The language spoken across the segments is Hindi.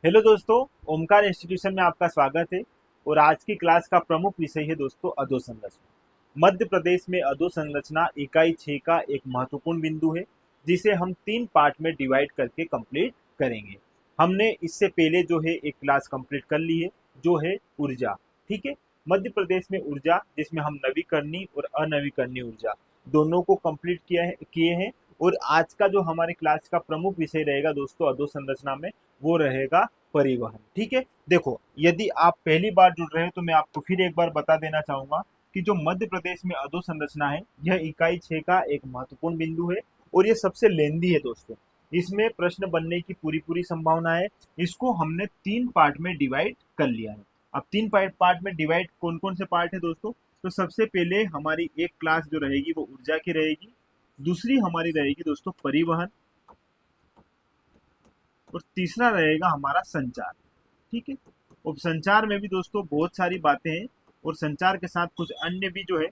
हेलो दोस्तों, ओमकार इंस्टीट्यूशन में आपका स्वागत है। और आज की क्लास का प्रमुख विषय है दोस्तों अधोसंरचना। मध्य प्रदेश में अधोसंरचना इकाई 6 का एक महत्वपूर्ण बिंदु है, जिसे हम 3 पार्ट में डिवाइड करके कंप्लीट करेंगे। हमने इससे पहले जो है एक क्लास कंप्लीट कर ली है, जो है ऊर्जा। ठीक है, मध्य प्रदेश में ऊर्जा, जिसमें हम नवीकरणीय और अनवीकरणीय ऊर्जा दोनों को कंप्लीट किए हैं। और आज का जो हमारे क्लास का प्रमुख विषय रहेगा दोस्तों अधोसंरचना में, वो रहेगा परिवहन। ठीक है, देखो, यदि आप पहली बार जुड़ रहे हैं तो मैं आपको फिर एक बार बता देना चाहूंगा कि जो मध्य प्रदेश में अधोसंरचना है, यह इकाई 6 का एक महत्वपूर्ण बिंदु है और ये सबसे लेंदी है दोस्तों। इसमें प्रश्न बनने की पूरी पूरी संभावना है। इसको हमने 3 पार्ट में डिवाइड कर लिया है। अब 3 पार्ट में डिवाइड कौन कौन से पार्ट है दोस्तों? तो सबसे पहले हमारी एक क्लास जो रहेगी वो ऊर्जा की रहेगी। दूसरी हमारी रहेगी दोस्तों परिवहन। और तीसरा रहेगा हमारा संचार। ठीक है, और संचार में भी दोस्तों बहुत सारी बातें हैं, और संचार के साथ कुछ अन्य भी जो है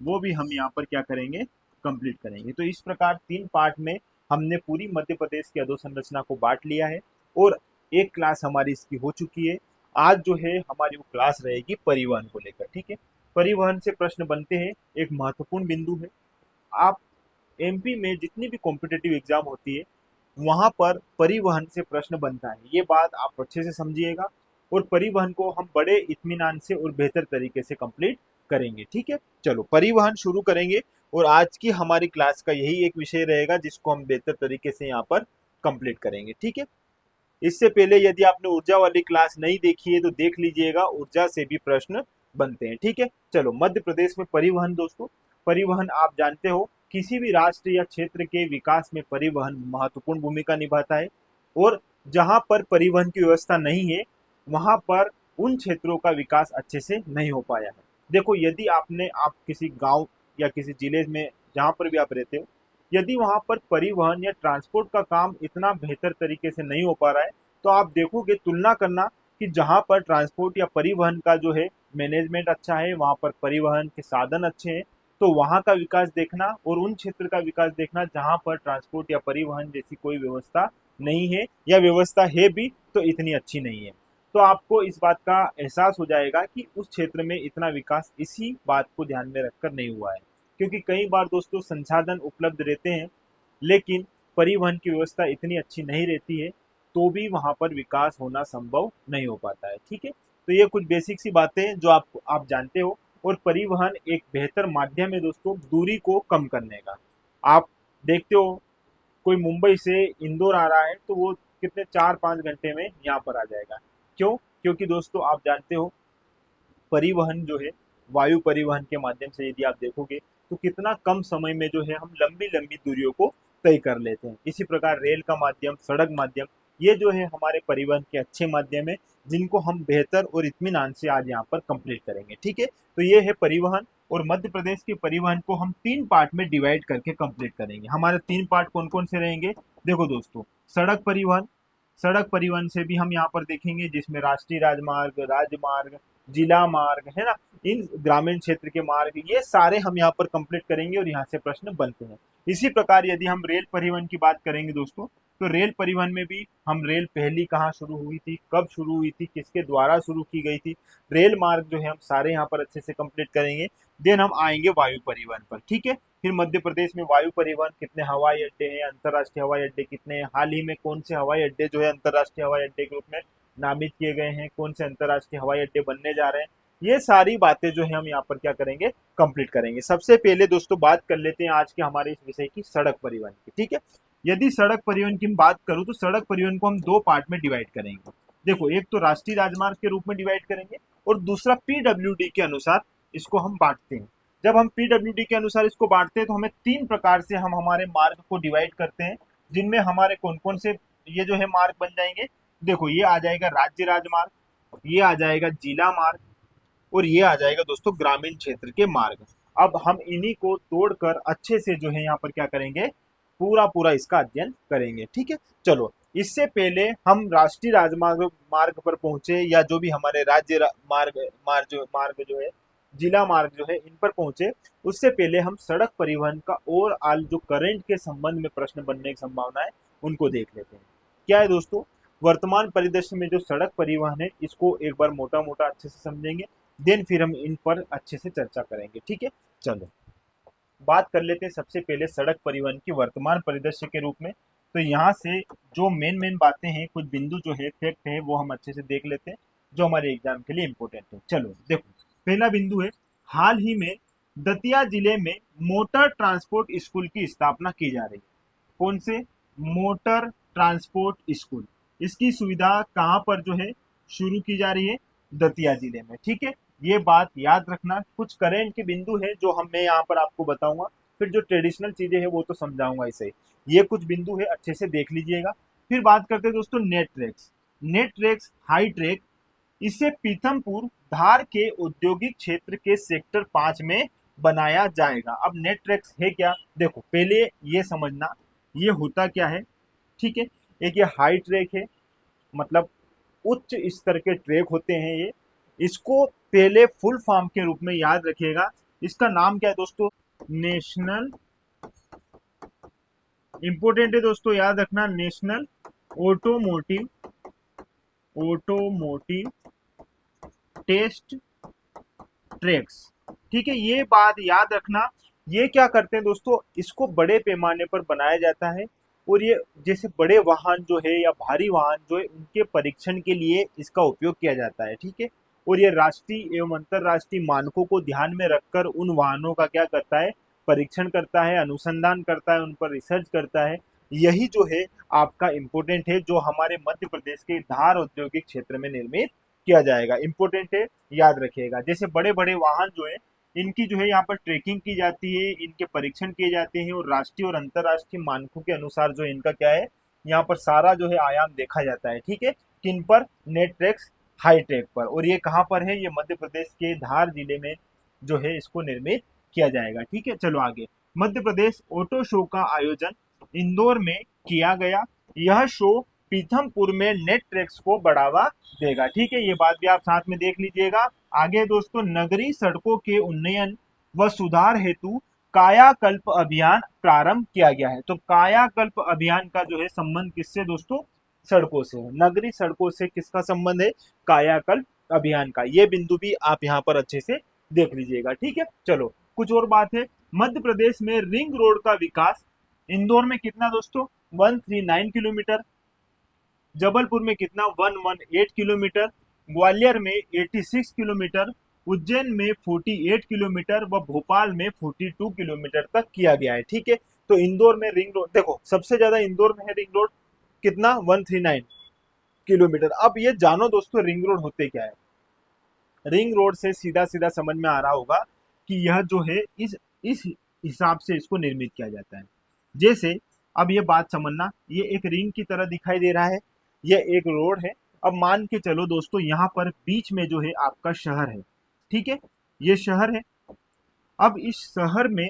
वो भी हम यहाँ पर क्या करेंगे, कंप्लीट करेंगे। तो इस प्रकार 3 पार्ट में हमने पूरी मध्य प्रदेश की अधोसंरचना को बांट लिया है। और एक क्लास हमारी इसकी हो चुकी है। आज जो है हमारी वो क्लास रहेगी परिवहन को लेकर। ठीक है, परिवहन से प्रश्न बनते हैं, एक महत्वपूर्ण बिंदु है। आप एमपी में जितनी भी कॉम्पिटेटिव एग्जाम होती है, वहां पर परिवहन से प्रश्न बनता है। ये बात आप अच्छे से समझिएगा। और परिवहन को हम बड़े इत्मीनान से और बेहतर तरीके से कंप्लीट करेंगे। ठीक है, चलो परिवहन शुरू करेंगे। और आज की हमारी क्लास का यही एक विषय रहेगा जिसको हम बेहतर तरीके से यहाँ पर कंप्लीट करेंगे। ठीक है, इससे पहले यदि आपने ऊर्जा वाली क्लास नहीं देखी है तो देख लीजिएगा, ऊर्जा से भी प्रश्न बनते हैं। ठीक है, चलो मध्य प्रदेश में परिवहन दोस्तों। परिवहन आप जानते हो, किसी भी राष्ट्र या क्षेत्र के विकास में परिवहन महत्वपूर्ण भूमिका निभाता है। और जहां पर परिवहन की व्यवस्था नहीं है, वहां पर उन क्षेत्रों का विकास अच्छे से नहीं हो पाया है। देखो, यदि आप किसी गांव या किसी जिले में, जहां पर भी आप रहते हो, यदि वहां पर परिवहन या ट्रांसपोर्ट का काम इतना बेहतर तरीके से नहीं हो पा रहा है, तो आप देखोगे, तुलना करना कि जहां पर ट्रांसपोर्ट या परिवहन का जो है मैनेजमेंट अच्छा है, वहां पर परिवहन के साधन अच्छे हैं, तो वहां का विकास देखना और उन क्षेत्र का विकास देखना जहां पर ट्रांसपोर्ट या परिवहन जैसी कोई व्यवस्था नहीं है, या व्यवस्था है भी तो इतनी अच्छी नहीं है। तो आपको इस बात का एहसास हो जाएगा कि उस क्षेत्र में इतना विकास इसी बात को ध्यान में रखकर नहीं हुआ है। क्योंकि कई बार दोस्तों संसाधन उपलब्ध रहते हैं, लेकिन परिवहन की व्यवस्था इतनी अच्छी नहीं रहती है, तो भी वहां पर विकास होना संभव नहीं हो पाता है। ठीक है, तो ये कुछ बेसिक सी बातें हैं जो आप जानते हो। और परिवहन एक बेहतर माध्यम है दोस्तों दूरी को कम करने का। आप देखते हो, कोई मुंबई से इंदौर आ रहा है तो वो कितने 4-5 घंटे में यहाँ पर आ जाएगा। क्यों? क्योंकि दोस्तों आप जानते हो, परिवहन जो है, वायु परिवहन के माध्यम से यदि आप देखोगे तो कितना कम समय में जो है हम लंबी लंबी दूरियों को तय कर लेते हैं। इसी प्रकार रेल का माध्यम, सड़क माध्यम, ये जो है हमारे परिवहन के अच्छे माध्यम है, जिनको हम बेहतर और इत्मीनान से आज यहाँ पर कंप्लीट करेंगे। ठीक है, तो ये है परिवहन। और मध्य प्रदेश के परिवहन को हम 3 पार्ट में डिवाइड करके कंप्लीट करेंगे। हमारे 3 पार्ट कौन कौन से रहेंगे? देखो दोस्तों, सड़क परिवहन। सड़क परिवहन से भी हम यहाँ पर देखेंगे, जिसमें राष्ट्रीय राजमार्ग, राजमार्ग, जिला मार्ग है ना, इन ग्रामीण क्षेत्र के मार्ग, ये सारे हम यहाँ पर कंप्लीट करेंगे और यहाँ से प्रश्न बनते हैं। इसी प्रकार यदि हम रेल परिवहन की बात करेंगे दोस्तों, तो रेल परिवहन में भी हम रेल पहली कहाँ शुरू हुई थी, कब शुरू हुई थी, किसके द्वारा शुरू की गई थी, रेल मार्ग जो है हम सारे यहाँ पर अच्छे से कंप्लीट करेंगे। देन हम आएंगे वायु परिवहन पर। ठीक है, फिर मध्य प्रदेश में वायु परिवहन, कितने हवाई अड्डे हैं, अंतर्राष्ट्रीय हवाई अड्डे कितने हैं, हाल ही में कौन से हवाई अड्डे जो है अंतर्राष्ट्रीय हवाई अड्डे के रूप में नामित किए गए हैं, कौन से अंतर्राष्ट्रीय हवाई अड्डे बनने जा रहे हैं, ये सारी बातें जो है हम यहाँ पर क्या करेंगे, कंप्लीट करेंगे। सबसे पहले दोस्तों बात कर लेते हैं आज के हमारे इस विषय की, सड़क परिवहन की। ठीक है, यदि सड़क परिवहन की बात करूं तो सड़क परिवहन को हम 2 पार्ट में डिवाइड करेंगे। देखो, एक तो राष्ट्रीय राजमार्ग के रूप में डिवाइड करेंगे, और दूसरा पीडब्ल्यूडी के अनुसार इसको हम बांटते हैं। जब हम पीडब्ल्यूडी के अनुसार इसको बांटते हैं तो हमें 3 प्रकार से हम हमारे मार्ग को डिवाइड करते हैं, जिनमें हमारे कौन कौन से ये जो है मार्ग बन जाएंगे। देखो, ये आ जाएगा राज्य राजमार्ग, ये आ जाएगा जिला मार्ग, और ये आ जाएगा दोस्तों ग्रामीण क्षेत्र के मार्ग। अब हम इन्हीं को तोड़कर अच्छे से जो है यहाँ पर क्या करेंगे, पूरा पूरा इसका अध्ययन करेंगे। ठीक है, चलो, इससे पहले हम राष्ट्रीय राजमार्ग मार्ग पर पहुंचे, या जो भी हमारे मार्ग जो है, जिला मार्ग जो है, इन पर पहुंचे, उससे पहले हम सड़क परिवहन का ओवरऑल जो करंट के संबंध में प्रश्न बनने की संभावना है, उनको देख लेते हैं। क्या है दोस्तों, वर्तमान परिदृश्य में जो सड़क परिवहन है इसको एक बार मोटा मोटा अच्छे से समझेंगे, देन फिर हम इन पर अच्छे से चर्चा करेंगे। ठीक है, चलो बात कर लेते हैं सबसे पहले सड़क परिवहन की वर्तमान परिदृश्य के रूप में। तो यहाँ से जो मेन मेन बातें हैं, कुछ बिंदु जो है फैक्ट है, वो हम अच्छे से देख लेते हैं जो हमारे एग्जाम के लिए इंपॉर्टेंट है। चलो देखो, पहला बिंदु है, हाल ही में दतिया जिले में मोटर ट्रांसपोर्ट स्कूल की स्थापना की जा रही है। कौन से? Motor transport school. इसकी सुविधा कहाँ पर जो है शुरू की जा रही है? दतिया जिले में। ठीक है, ये बात याद रखना। कुछ करेंट के बिंदु है जो हम मैं यहाँ पर आपको बताऊंगा, फिर जो ट्रेडिशनल चीजें हैं वो तो समझाऊंगा इसे। ये कुछ बिंदु है, अच्छे से देख लीजिएगा। फिर बात करते हैं दोस्तों net tracks. Net tracks high track, इसे पीथमपुर धार के औद्योगिक क्षेत्र के सेक्टर 5 में बनाया जाएगा। अब नेट ट्रैक्स है क्या? देखो पहले ये समझना ये होता क्या है। ठीक है, एक ये हाई ट्रैक है, मतलब उच्च स्तर के ट्रैक होते हैं ये। इसको पहले फुल फॉर्म के रूप में याद रखिएगा। इसका नाम क्या है दोस्तों? नेशनल, इंपोर्टेंट है दोस्तों याद रखना, national automotive automotive test tracks. ठीक है, ये बात याद रखना। ये क्या करते हैं दोस्तों, इसको बड़े पैमाने पर बनाया जाता है और ये जैसे बड़े वाहन जो है या भारी वाहन जो है उनके परीक्षण के लिए इसका उपयोग किया जाता है। ठीक है, और ये राष्ट्रीय एवं अंतरराष्ट्रीय मानकों को ध्यान में रखकर उन वाहनों का क्या करता है? परीक्षण करता है, अनुसंधान करता है, उन पर रिसर्च करता है। यही जो है आपका इम्पोर्टेंट है, जो हमारे मध्य प्रदेश के धार औद्योगिक क्षेत्र में निर्मित किया जाएगा। इम्पोर्टेंट है, याद रखिएगा। जैसे बड़े बड़े वाहन जो है इनकी जो है यहाँ पर ट्रैकिंग की जाती है, इनके परीक्षण किए जाते हैं और राष्ट्रीय और अंतरराष्ट्रीय मानकों के अनुसार जो इनका क्या है, यहाँ पर सारा जो है आयाम देखा जाता है। ठीक है, किन पर? नेट ट्रैक्स हाई ट्रैक पर। और ये कहाँ पर है? ये मध्य प्रदेश के धार जिले में जो है इसको निर्मित किया जाएगा। ठीक है, चलो आगे। मध्य प्रदेश ऑटो शो का आयोजन इंदौर में किया गया। यह शो पीथमपुर में नेट ट्रैक्स को बढ़ावा देगा। ठीक है, ये बात भी आप साथ में देख लीजिएगा। आगे दोस्तों, नगरीय सड़कों के उन्नयन व सुधार हेतु कायाकल्प अभियान प्रारंभ किया गया है। तो कायाकल्प अभियान का जो है संबंध किससे दोस्तों? सड़कों से। नगरीय सड़कों से किसका संबंध है? कायाकल्प अभियान का। ये बिंदु भी आप यहाँ पर अच्छे से देख लीजिएगा। ठीक है, चलो कुछ और बात है। मध्य प्रदेश में रिंग रोड का विकास इंदौर में कितना दोस्तों? 139 किलोमीटर। जबलपुर में कितना? 118 किलोमीटर। ग्वालियर में 86 किलोमीटर। उज्जैन में 48 किलोमीटर व भोपाल में 42 किलोमीटर तक किया गया है। ठीक है, तो इंदौर में रिंग रोड देखो सबसे ज्यादा इंदौर में है रिंग रोड, कितना? 139 किलोमीटर। अब ये जानो दोस्तों रिंग रोड होते क्या है। रिंग रोड से सीधा सीधा समझ में आ रहा होगा कि यह जो है इस हिसाब से इसको निर्मित किया जाता है। जैसे अब ये बात समझना, ये एक रिंग की तरह दिखाई दे रहा है, ये एक रोड है। अब मान के चलो दोस्तों यहाँ पर बीच में जो है आपका शहर है। ठीक है, ये शहर है। अब इस शहर में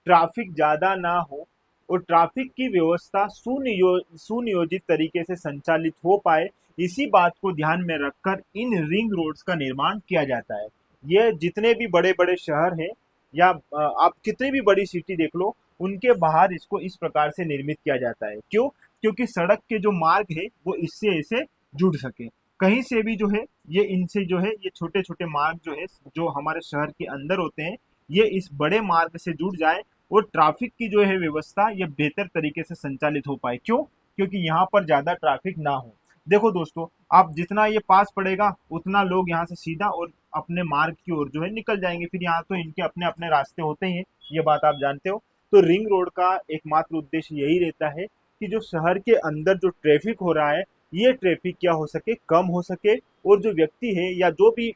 ट्रैफिक ज्यादा ना हो और ट्रैफिक की व्यवस्था सुनियोजित तरीके से संचालित हो पाए, इसी बात को ध्यान में रखकर इन रिंग रोड्स का निर्माण किया जाता है। ये जितने भी बड़े बड़े शहर हैं या आप कितनी भी बड़ी सिटी देख लो, उनके बाहर इसको इस प्रकार से निर्मित किया जाता है। क्यों? क्योंकि सड़क के जो मार्ग है वो इससे ऐसे जुड़ सके। कहीं से भी जो है ये इनसे जो है ये छोटे छोटे मार्ग जो है जो हमारे शहर के अंदर होते हैं, ये इस बड़े मार्ग से जुड़ जाए और ट्रैफिक की जो है व्यवस्था ये बेहतर तरीके से संचालित हो पाए। क्यों? क्योंकि यहाँ पर ज्यादा ट्रैफिक ना हो। देखो दोस्तों, आप जितना ये पास पड़ेगा उतना लोग यहाँ से सीधा और अपने मार्ग की ओर जो है निकल जाएंगे। फिर यहाँ तो इनके अपने अपने रास्ते होते हैं, ये बात आप जानते हो। तो रिंग रोड का एकमात्र उद्देश्य यही रहता है कि जो शहर के अंदर जो ट्रैफिक हो रहा है ये ट्रैफिक क्या हो सके, कम हो सके, और जो व्यक्ति है या जो भी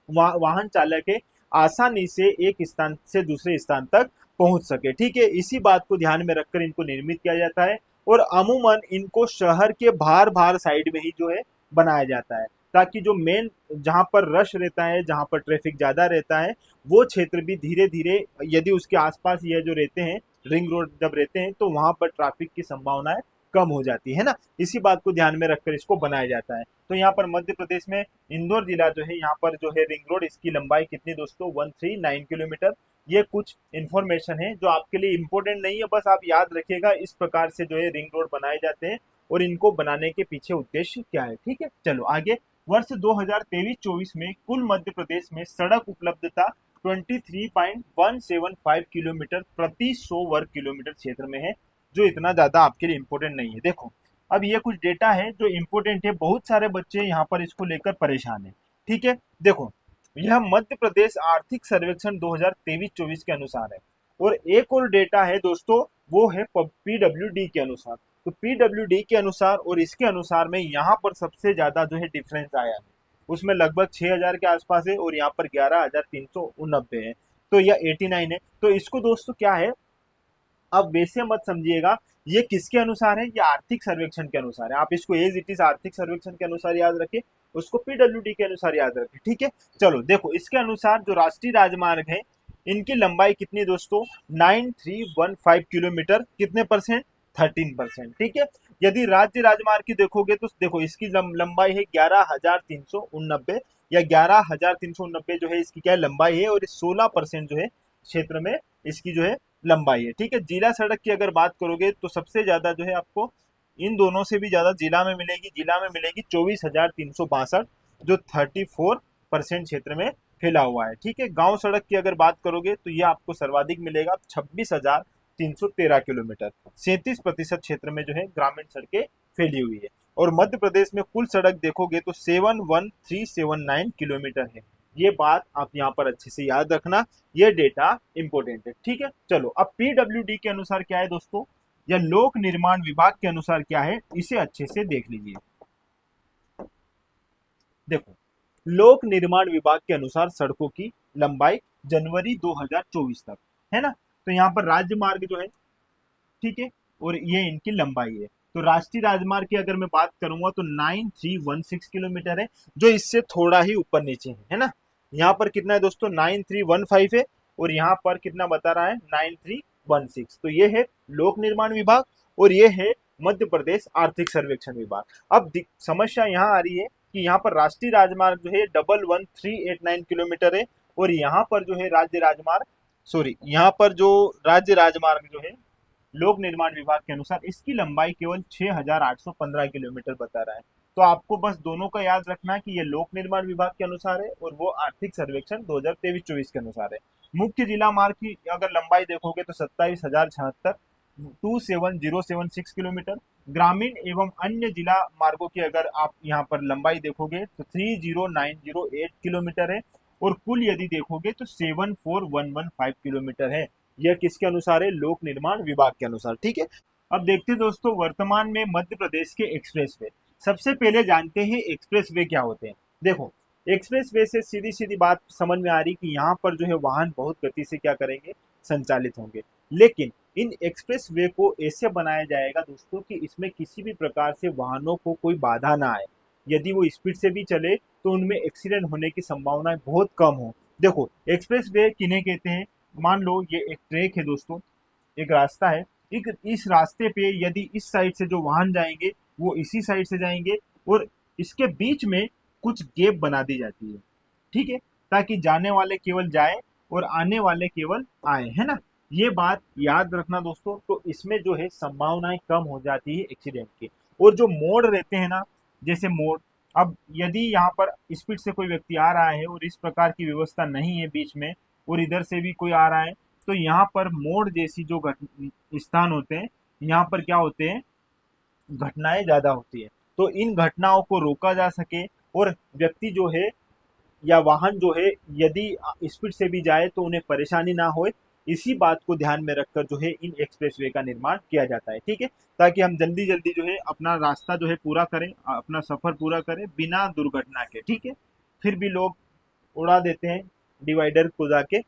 वाहन चालक है आसानी से एक स्थान से दूसरे स्थान तक पहुंच सके। ठीक है, इसी बात को ध्यान में रखकर इनको निर्मित किया जाता है और अमूमन इनको शहर के बाहर बाहर साइड में ही जो है बनाया जाता है, ताकि जो मेन जहां पर रश रहता है, जहां पर ट्रैफिक ज्यादा रहता है, वो क्षेत्र भी धीरे धीरे, यदि उसके आसपास ये जो रहते हैं रिंग रोड जब रहते हैं तो वहां पर ट्रैफिक की संभावनाएं कम हो जाती है ना। इसी बात को ध्यान में रखकर इसको बनाया जाता है। तो यहाँ पर मध्य प्रदेश में इंदौर जिला जो है, यहाँ पर जो है रिंग रोड, इसकी लंबाई कितनी दोस्तों? 139 किलोमीटर। ये कुछ इन्फॉर्मेशन है जो आपके लिए इंपॉर्टेंट नहीं है, बस आप याद रखिएगा। इस प्रकार से जो है रिंग रोड बनाए जाते हैं और इनको बनाने के पीछे उद्देश्य क्या है। ठीक है, चलो आगे। वर्ष 2023-24 में कुल मध्य प्रदेश में सड़क उपलब्धता 23.175 किलोमीटर प्रति 100 वर्ग किलोमीटर क्षेत्र में है, जो इतना ज्यादा आपके लिए इंपॉर्टेंट नहीं है। देखो, अब ये कुछ डेटा है जो इंपॉर्टेंट है, बहुत सारे बच्चे यहाँ पर इसको लेकर परेशान है। ठीक है, देखो, यह मध्य प्रदेश आर्थिक सर्वेक्षण 2023-24 के अनुसार है। और एक और डेटा है दोस्तों, वो है पीडब्ल्यूडी के अनुसार। तो पीडब्ल्यूडी के अनुसार और इसके अनुसार में यहाँ पर सबसे ज्यादा जो है डिफरेंस आया है, उसमें लगभग 6000 के आसपास है और यहाँ पर 11,389 है, तो यह 89 है। तो इसको दोस्तों क्या है, अब वैसे मत समझिएगा ये किसके अनुसार है, ये आर्थिक सर्वेक्षण के अनुसार है। आप इसको एज इट इज आर्थिक सर्वेक्षण के अनुसार याद रखें, उसको पीडब्ल्यूडी के अनुसार याद रखें। ठीक है, चलो देखो, इसके अनुसार जो राष्ट्रीय राजमार्ग है इनकी लंबाई कितनी दोस्तों, 9315 किलोमीटर, कितने परसेंट, 13%। ठीक है, यदि राज्य राजमार्ग की देखोगे तो देखो इसकी लंबाई है 11,389 या 11,389 जो है इसकी क्या लंबाई है, और 16% जो है क्षेत्र में इसकी जो है लंबाई है। ठीक है, जिला सड़क की अगर बात करोगे तो सबसे ज्यादा जो है आपको इन दोनों से भी ज्यादा जिला में मिलेगी, 24,362, जो 34% क्षेत्र में फैला हुआ है। ठीक है, गांव सड़क की अगर बात करोगे तो यह आपको सर्वाधिक मिलेगा 26,313 किलोमीटर, 37% क्षेत्र में जो है ग्रामीण सड़कें फैली हुई है। और मध्य प्रदेश में कुल सड़क देखोगे तो 71379 किलोमीटर है। ये बात आप यहाँ पर अच्छे से याद रखना, ये डेटा इंपॉर्टेंट है। ठीक है, चलो अब पीडब्ल्यूडी के अनुसार क्या है दोस्तों, या लोक निर्माण विभाग के अनुसार क्या है, इसे अच्छे से देख लीजिए। देखो, लोक निर्माण विभाग के अनुसार सड़कों की लंबाई जनवरी 2024 तक है ना, तो यहाँ पर राज्य मार्ग जो है, ठीक है, और ये इनकी लंबाई है। तो राष्ट्रीय राजमार्ग की अगर मैं बात करूंगा तो 9316 किलोमीटर है, जो इससे थोड़ा ही ऊपर नीचे है ना। यहाँ पर कितना है दोस्तों, 9315 है, और यहाँ पर कितना बता रहा है, 9316। तो ये है लोक निर्माण विभाग और ये है मध्य प्रदेश आर्थिक सर्वेक्षण विभाग। अब समस्या यहाँ आ रही है कि यहाँ पर राष्ट्रीय राजमार्ग जो है 11389 किलोमीटर है, और यहाँ पर जो है राज्य राजमार्ग, सॉरी, यहाँ पर जो राज्य राजमार्ग जो है लोक निर्माण विभाग के अनुसार इसकी लंबाई केवल 6815 किलोमीटर बता रहा है। तो आपको बस दोनों का याद रखना कि ये लोक निर्माण विभाग के अनुसार है और वो आर्थिक सर्वेक्षण 2023-24 के अनुसार है। मुख्य जिला मार्ग की अगर लंबाई देखोगे तो 27,076, 27076 किलोमीटर। ग्रामीण एवं अन्य जिला मार्गों की अगर आप यहाँ पर लंबाई देखोगे तो 30908 किलोमीटर है, और कुल यदि देखोगे तो 74115 किलोमीटर है। यह किसके अनुसार है, लोक निर्माण विभाग के अनुसार। ठीक है, अब देखते हैं दोस्तों वर्तमान में मध्य प्रदेश के एक्सप्रेसवे। सबसे पहले जानते हैं एक्सप्रेसवे क्या होते हैं। देखो, एक्सप्रेसवे से सीधी सीधी बात समझ में आ रही कि यहाँ पर जो है वाहन बहुत गति से क्या करेंगे, संचालित होंगे। लेकिन इन एक्सप्रेसवे को ऐसे बनाया जाएगा दोस्तों कि इसमें किसी भी प्रकार से वाहनों को कोई बाधा ना आए। यदि वो स्पीड से भी चले तो उनमें एक्सीडेंट होने की संभावनाएं बहुत कम हो। देखो, एक्सप्रेसवे किन्हें कहते हैं, मान लो ये एक ट्रैक है दोस्तों, एक रास्ता है, इस रास्ते पे यदि इस साइड से जो वाहन जाएंगे वो इसी साइड से जाएंगे, और इसके बीच में कुछ गैप बना दी जाती है। ठीक है, ताकि जाने वाले केवल जाए और आने वाले केवल आए, है ना। ये बात याद रखना दोस्तों। तो इसमें जो है संभावनाएं कम हो जाती है एक्सीडेंट की। और जो मोड़ रहते हैं ना, जैसे मोड़, अब यदि यहाँ पर स्पीड से कोई व्यक्ति आ रहा है और इस प्रकार की व्यवस्था नहीं है बीच में, और इधर से भी कोई आ रहा है, तो यहाँ पर मोड़ जैसी जो स्थान होते हैं, यहाँ पर क्या होते हैं, घटनाएं ज्यादा होती है। तो इन घटनाओं को रोका जा सके और व्यक्ति जो है या वाहन जो है यदि स्पीड से भी जाए तो उन्हें परेशानी ना हो, इसी बात को ध्यान में रखकर जो है इन एक्सप्रेसवे का निर्माण किया जाता है। ठीक है, ताकि हम जल्दी जल्दी जो है अपना रास्ता जो है पूरा करें, अपना सफर पूरा करें बिना दुर्घटना के। ठीक है, फिर भी लोग उड़ा देते हैं डिवाइडर को जाके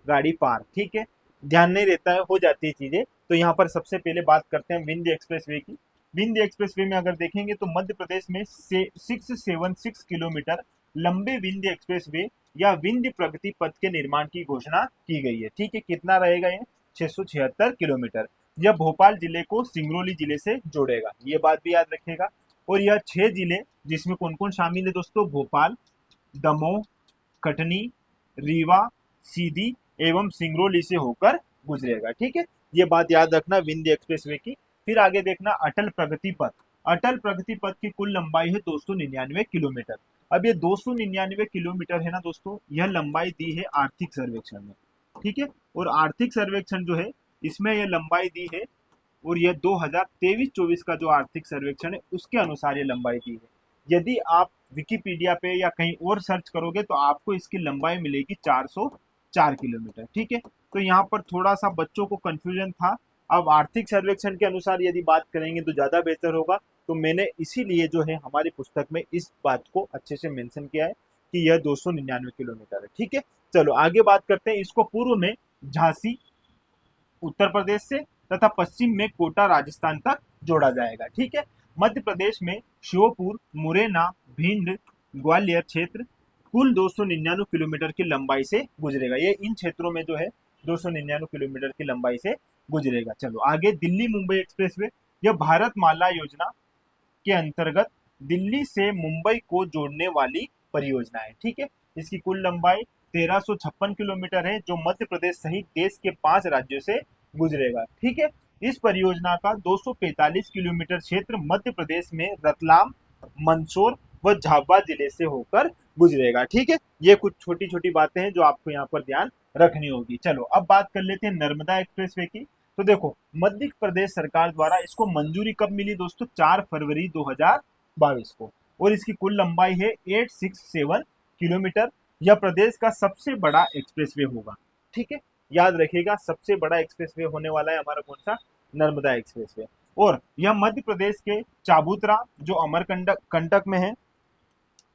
गाड़ी पार। ठीक है, ध्यान नहीं रहता है, हो जाती है चीजें। तो यहाँ पर सबसे पहले बात करते हैं विंध्य एक्सप्रेसवे की। विंध्य एक्सप्रेसवे में अगर देखेंगे तो मध्य प्रदेश में 676 किलोमीटर लंबे विंध्य एक्सप्रेसवे या विंध्य प्रगति पथ के निर्माण की घोषणा की गई है। ठीक है, कितना रहेगा ये, 676 किलोमीटर। यह भोपाल जिले को सिंगरौली जिले से जोड़ेगा, ये बात भी याद रखिएगा। और यह 6 जिले, जिसमें कौन कौन शामिल है दोस्तों, भोपाल, दमोह, कटनी, रीवा, सीधी एवं सिंगरौली से होकर गुजरेगा। ठीक है, ये बात याद रखना विंध्य एक्सप्रेसवे की। फिर आगे देखना अटल प्रगति पथ। अटल प्रगति पथ की कुल लंबाई है 299 किलोमीटर। अब ये 299 किलोमीटर है ना दोस्तों, यह लंबाई दी है आर्थिक सर्वेक्षण में, ठीक है। और आर्थिक सर्वेक्षण जो है इसमें यह लंबाई दी है, और यह 2023-24 का जो आर्थिक सर्वेक्षण है उसके अनुसार ये लंबाई दी है। यदि आप विकिपीडिया पे या कहीं और सर्च करोगे तो आपको इसकी लंबाई मिलेगी 404 किलोमीटर, ठीक है। तो यहाँ पर थोड़ा सा बच्चों को कंफ्यूजन था। अब आर्थिक सर्वेक्षण के अनुसार यदि बात करेंगे तो ज्यादा बेहतर होगा, तो मैंने इसीलिए जो है हमारी पुस्तक में इस बात को अच्छे से मेंशन किया है कि यह 299 किलोमीटर है, ठीक है। चलो आगे बात करते हैं। इसको पूर्व में झांसी उत्तर प्रदेश से तथा पश्चिम में कोटा राजस्थान तक जोड़ा जाएगा, ठीक है। मध्य प्रदेश में श्योपुर, मुरैना, भिंड, ग्वालियर क्षेत्र कुल 299 किलोमीटर की लंबाई से गुजरेगा। ये इन क्षेत्रों में जो है 299 किलोमीटर की लंबाई से गुजरेगा। चलो आगे, दिल्ली मुंबई एक्सप्रेसवे, यह भारत माला योजना के अंतर्गत दिल्ली से मुंबई को जोड़ने वाली परियोजना है, ठीक है। इसकी कुल लंबाई 1356 किलोमीटर है, जो मध्य प्रदेश सहित देश के 5 राज्यों से गुजरेगा, ठीक है। इस परियोजना का 245 किलोमीटर क्षेत्र मध्य प्रदेश में रतलाम, मंदसौर व झाबुआ जिले से होकर गुजरेगा, ठीक है। ये कुछ छोटी छोटी बातें हैं जो आपको यहाँ पर ध्यान रखनी होगी। चलो अब बात कर लेते हैं नर्मदा एक्सप्रेसवे की। तो देखो, मध्य प्रदेश सरकार द्वारा इसको मंजूरी कब मिली दोस्तों? 4 फरवरी 2022 को, और इसकी कुल लंबाई है 867 किलोमीटर। यह प्रदेश का सबसे बड़ा एक्सप्रेसवे होगा, ठीक है। याद रखिएगा, सबसे बड़ा एक्सप्रेसवे होने वाला है हमारा कौन सा? नर्मदा एक्सप्रेसवे। और यह मध्य प्रदेश के चाबुत्रा जो अमरकंटक कंटक में है,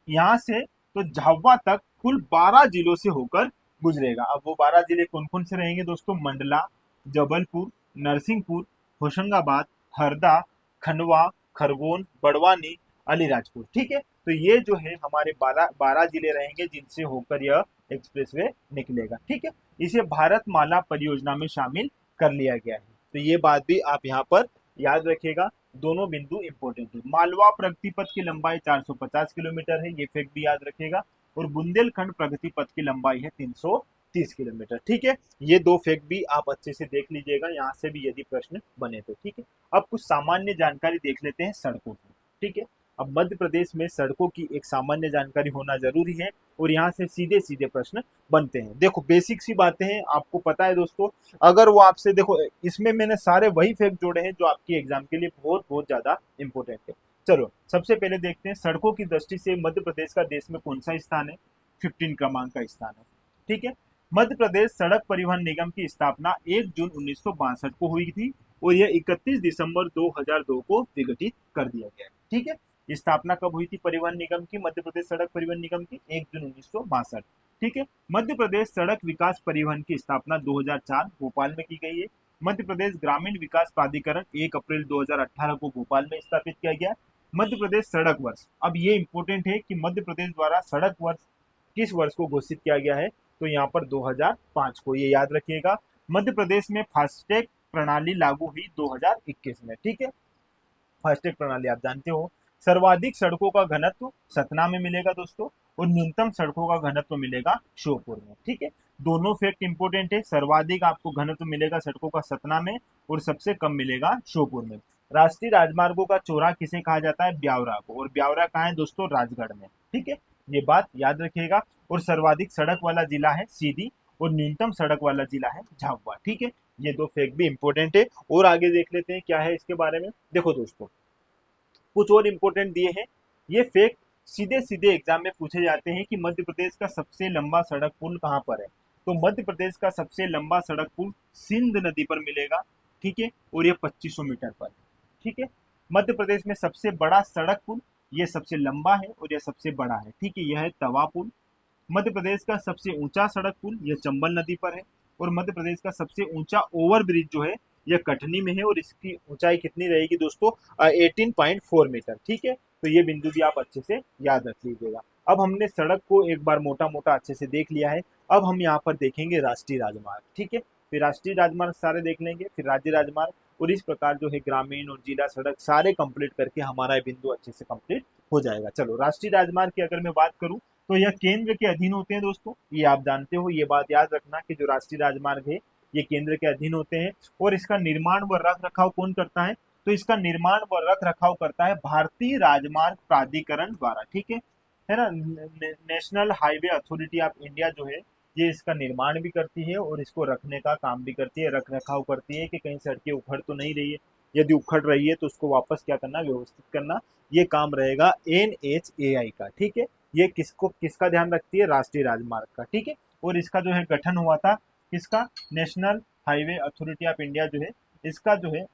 यहाँ से तो झाबुआ तक कुल 12 जिलों से होकर गुजरेगा। अब वो 12 जिले कौन कौन से रहेंगे दोस्तों? मंडला, जबलपुर, नरसिंहपुर, होशंगाबाद, हरदा, खंडवा, खरगोन, बड़वानी, अलीराजपुर, ठीक है। तो ये जो है हमारे 12 जिले रहेंगे जिनसे होकर यह एक्सप्रेसवे निकलेगा, ठीक है। इसे भारत माला परियोजना में शामिल कर लिया गया है, तो ये बात भी आप यहाँ पर याद रखिएगा। दोनों बिंदु इंपॉर्टेंट है। मालवा प्रगति पथ की लंबाई 450 किलोमीटर है, ये फैक्ट भी याद रखिएगा। और बुंदेलखंड प्रगति पथ की लंबाई है 330 किलोमीटर, ठीक है। ये दो फैक्ट भी आप अच्छे से देख लीजिएगा, यहाँ से भी यदि प्रश्न बने तो, ठीक है। अब कुछ सामान्य जानकारी देख लेते हैं सड़कों की, ठीक है। अब मध्य प्रदेश में सड़कों की एक सामान्य जानकारी होना जरूरी है, और यहाँ से सीधे सीधे प्रश्न बनते हैं। देखो बेसिक सी बातें हैं, आपको पता है दोस्तों। अगर वो आपसे, देखो इसमें मैंने सारे वही फैक्ट जोड़े हैं जो आपकी एग्जाम के लिए बहुत बहुत ज्यादा इंपॉर्टेंट है। चलो सबसे पहले देखते हैं, सड़कों की दृष्टि से मध्य प्रदेश का देश में कौन सा स्थान है? 15 क्रमांक का स्थान है, ठीक है। मध्य प्रदेश सड़क परिवहन निगम की स्थापना 1 जून 1962 को हुई थी, और यह 31 दिसंबर 2002 को विघटित कर दिया गया, ठीक है। स्थापना कब हुई थी परिवहन निगम की? मध्य प्रदेश सड़क परिवहन निगम की 1 जून 1962, ठीक है। मध्य प्रदेश सड़क विकास परिवहन की स्थापना 2004 भोपाल में की गई है। मध्य प्रदेश ग्रामीण विकास प्राधिकरण 1 अप्रैल 2018 को भोपाल में स्थापित किया गया। मध्य प्रदेश सड़क वर्ष, अब ये इंपॉर्टेंट है कि मध्य प्रदेश द्वारा सड़क वर्ष किस वर्ष को घोषित किया गया है? तो यहाँ पर 2005 को, ये याद रखिएगा। मध्य प्रदेश में फास्टैग प्रणाली लागू हुई 2021 में, ठीक है। फास्टैग प्रणाली आप जानते हो। सर्वाधिक सड़कों का घनत्व सतना में मिलेगा दोस्तों, और न्यूनतम सड़कों का घनत्व मिलेगा श्योपुर में, ठीक है। दोनों फैक्ट इंपोर्टेंट है। सर्वाधिक आपको घनत्व मिलेगा सड़कों का सतना में, और सबसे कम मिलेगा श्योपुर में। राष्ट्रीय राजमार्गों का चौराहा किसे कहा जाता है? ब्यावरा को, और ब्यावरा कहाँ है दोस्तों? राजगढ़ में, ठीक है। ये बात याद रखिएगा। और सर्वाधिक सड़क वाला जिला है सीधी, और न्यूनतम सड़क वाला जिला है झाबुआ, ठीक है। ये दो फैक्ट भी इंपॉर्टेंट है। और आगे देख लेते हैं क्या है इसके बारे में। देखो दोस्तों, कुछ और इंपॉर्टेंट दिए हैं। ये फैक्ट सीधे सीधे एग्जाम में पूछे जाते हैं कि मध्य प्रदेश का सबसे लंबा सड़क पुल कहाँ पर है? तो मध्य प्रदेश का सबसे लंबा सड़क पुल सिंध नदी पर मिलेगा, ठीक है। और ये 2500 मीटर पर, ठीक है। मध्य प्रदेश में सबसे बड़ा सड़क पुल, ये सबसे लंबा है और यह सबसे बड़ा है, ठीक है। यह है तवा पुल। मध्य प्रदेश का सबसे ऊंचा सड़क पुल यह चंबल नदी पर है। और मध्य प्रदेश का सबसे ऊंचा ओवर ब्रिज जो है यह कटनी में है, और इसकी ऊंचाई कितनी रहेगी दोस्तों? 18.4 मीटर, ठीक है। तो ये बिंदु भी आप अच्छे से याद रख लीजिएगा। अब हमने सड़क को एक बार मोटा मोटा अच्छे से देख लिया है। अब हम यहाँ पर देखेंगे राष्ट्रीय राजमार्ग, ठीक है। फिर राष्ट्रीय राजमार्ग सारे देख लेंगे, फिर राज्य राजमार्ग, और इस प्रकार जो है ग्रामीण और जिला सड़क सारे कंप्लीट करके हमारा बिंदु अच्छे से कंप्लीट हो जाएगा। चलो राष्ट्रीय राजमार्ग की अगर मैं बात करूं तो यह केंद्र के अधीन होते हैं दोस्तों, ये आप जानते हो। ये बात याद रखना कि जो राष्ट्रीय राजमार्ग है ये केंद्र के अधीन होते हैं, और इसका निर्माण व रख रखाव कौन करता है? तो इसका निर्माण व रख रखाव करता है भारतीय राजमार्ग प्राधिकरण द्वारा, ठीक है ना। National highway authority of India जो है ये इसका निर्माण भी करती है और इसको रखने का काम भी करती है, रख रखाव करती है कि कहीं सड़कें उखड़ तो नहीं रही है, यदि उखड़ रही है तो उसको वापस क्या करना, व्यवस्थित करना, ये काम रहेगा NHAI का, ठीक है। ये किसका ध्यान रखती है, राष्ट्रीय राजमार्ग का, ठीक है। और इसका जो है गठन हुआ था किसका, national highway authority of India जो है इसका जो है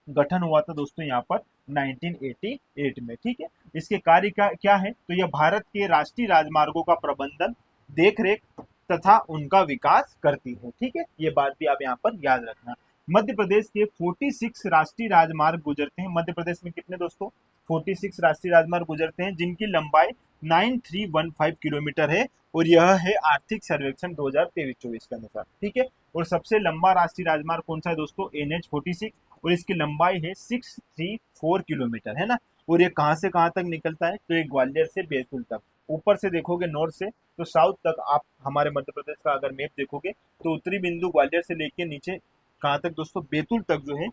गठन हुआ था दोस्तों यहाँ पर 1988 में, ठीक है। इसके कार्य क्या है, तो यह भारत के राष्ट्रीय राजमार्गों का प्रबंधन, देखरेख तथा उनका विकास करती है, ठीक है। ये बात भी आप यहाँ पर याद रखना। मध्य प्रदेश के 46 राष्ट्रीय राजमार्ग गुजरते हैं। मध्य प्रदेश में कितने दोस्तों, 46 राष्ट्रीय राजमार्ग गुजरते हैं जिनकी लंबाई 9315 किलोमीटर है और यह है आर्थिक सर्वेक्षण 2023-24 के अनुसार, ठीक है। और सबसे लंबा राष्ट्रीय राजमार्ग कौन सा है दोस्तों, NH46 और इसकी लंबाई है 634 किलोमीटर, है ना। और ये कहाँ से कहाँ तक निकलता है, तो ये ग्वालियर से बैतूल तक। ऊपर से देखोगे नॉर्थ से तो साउथ तक, आप हमारे मध्य प्रदेश का अगर मैप देखोगे तो उत्तरी बिंदु ग्वालियर से लेके नीचे कहाँ तक दोस्तों, बैतूल तक जो है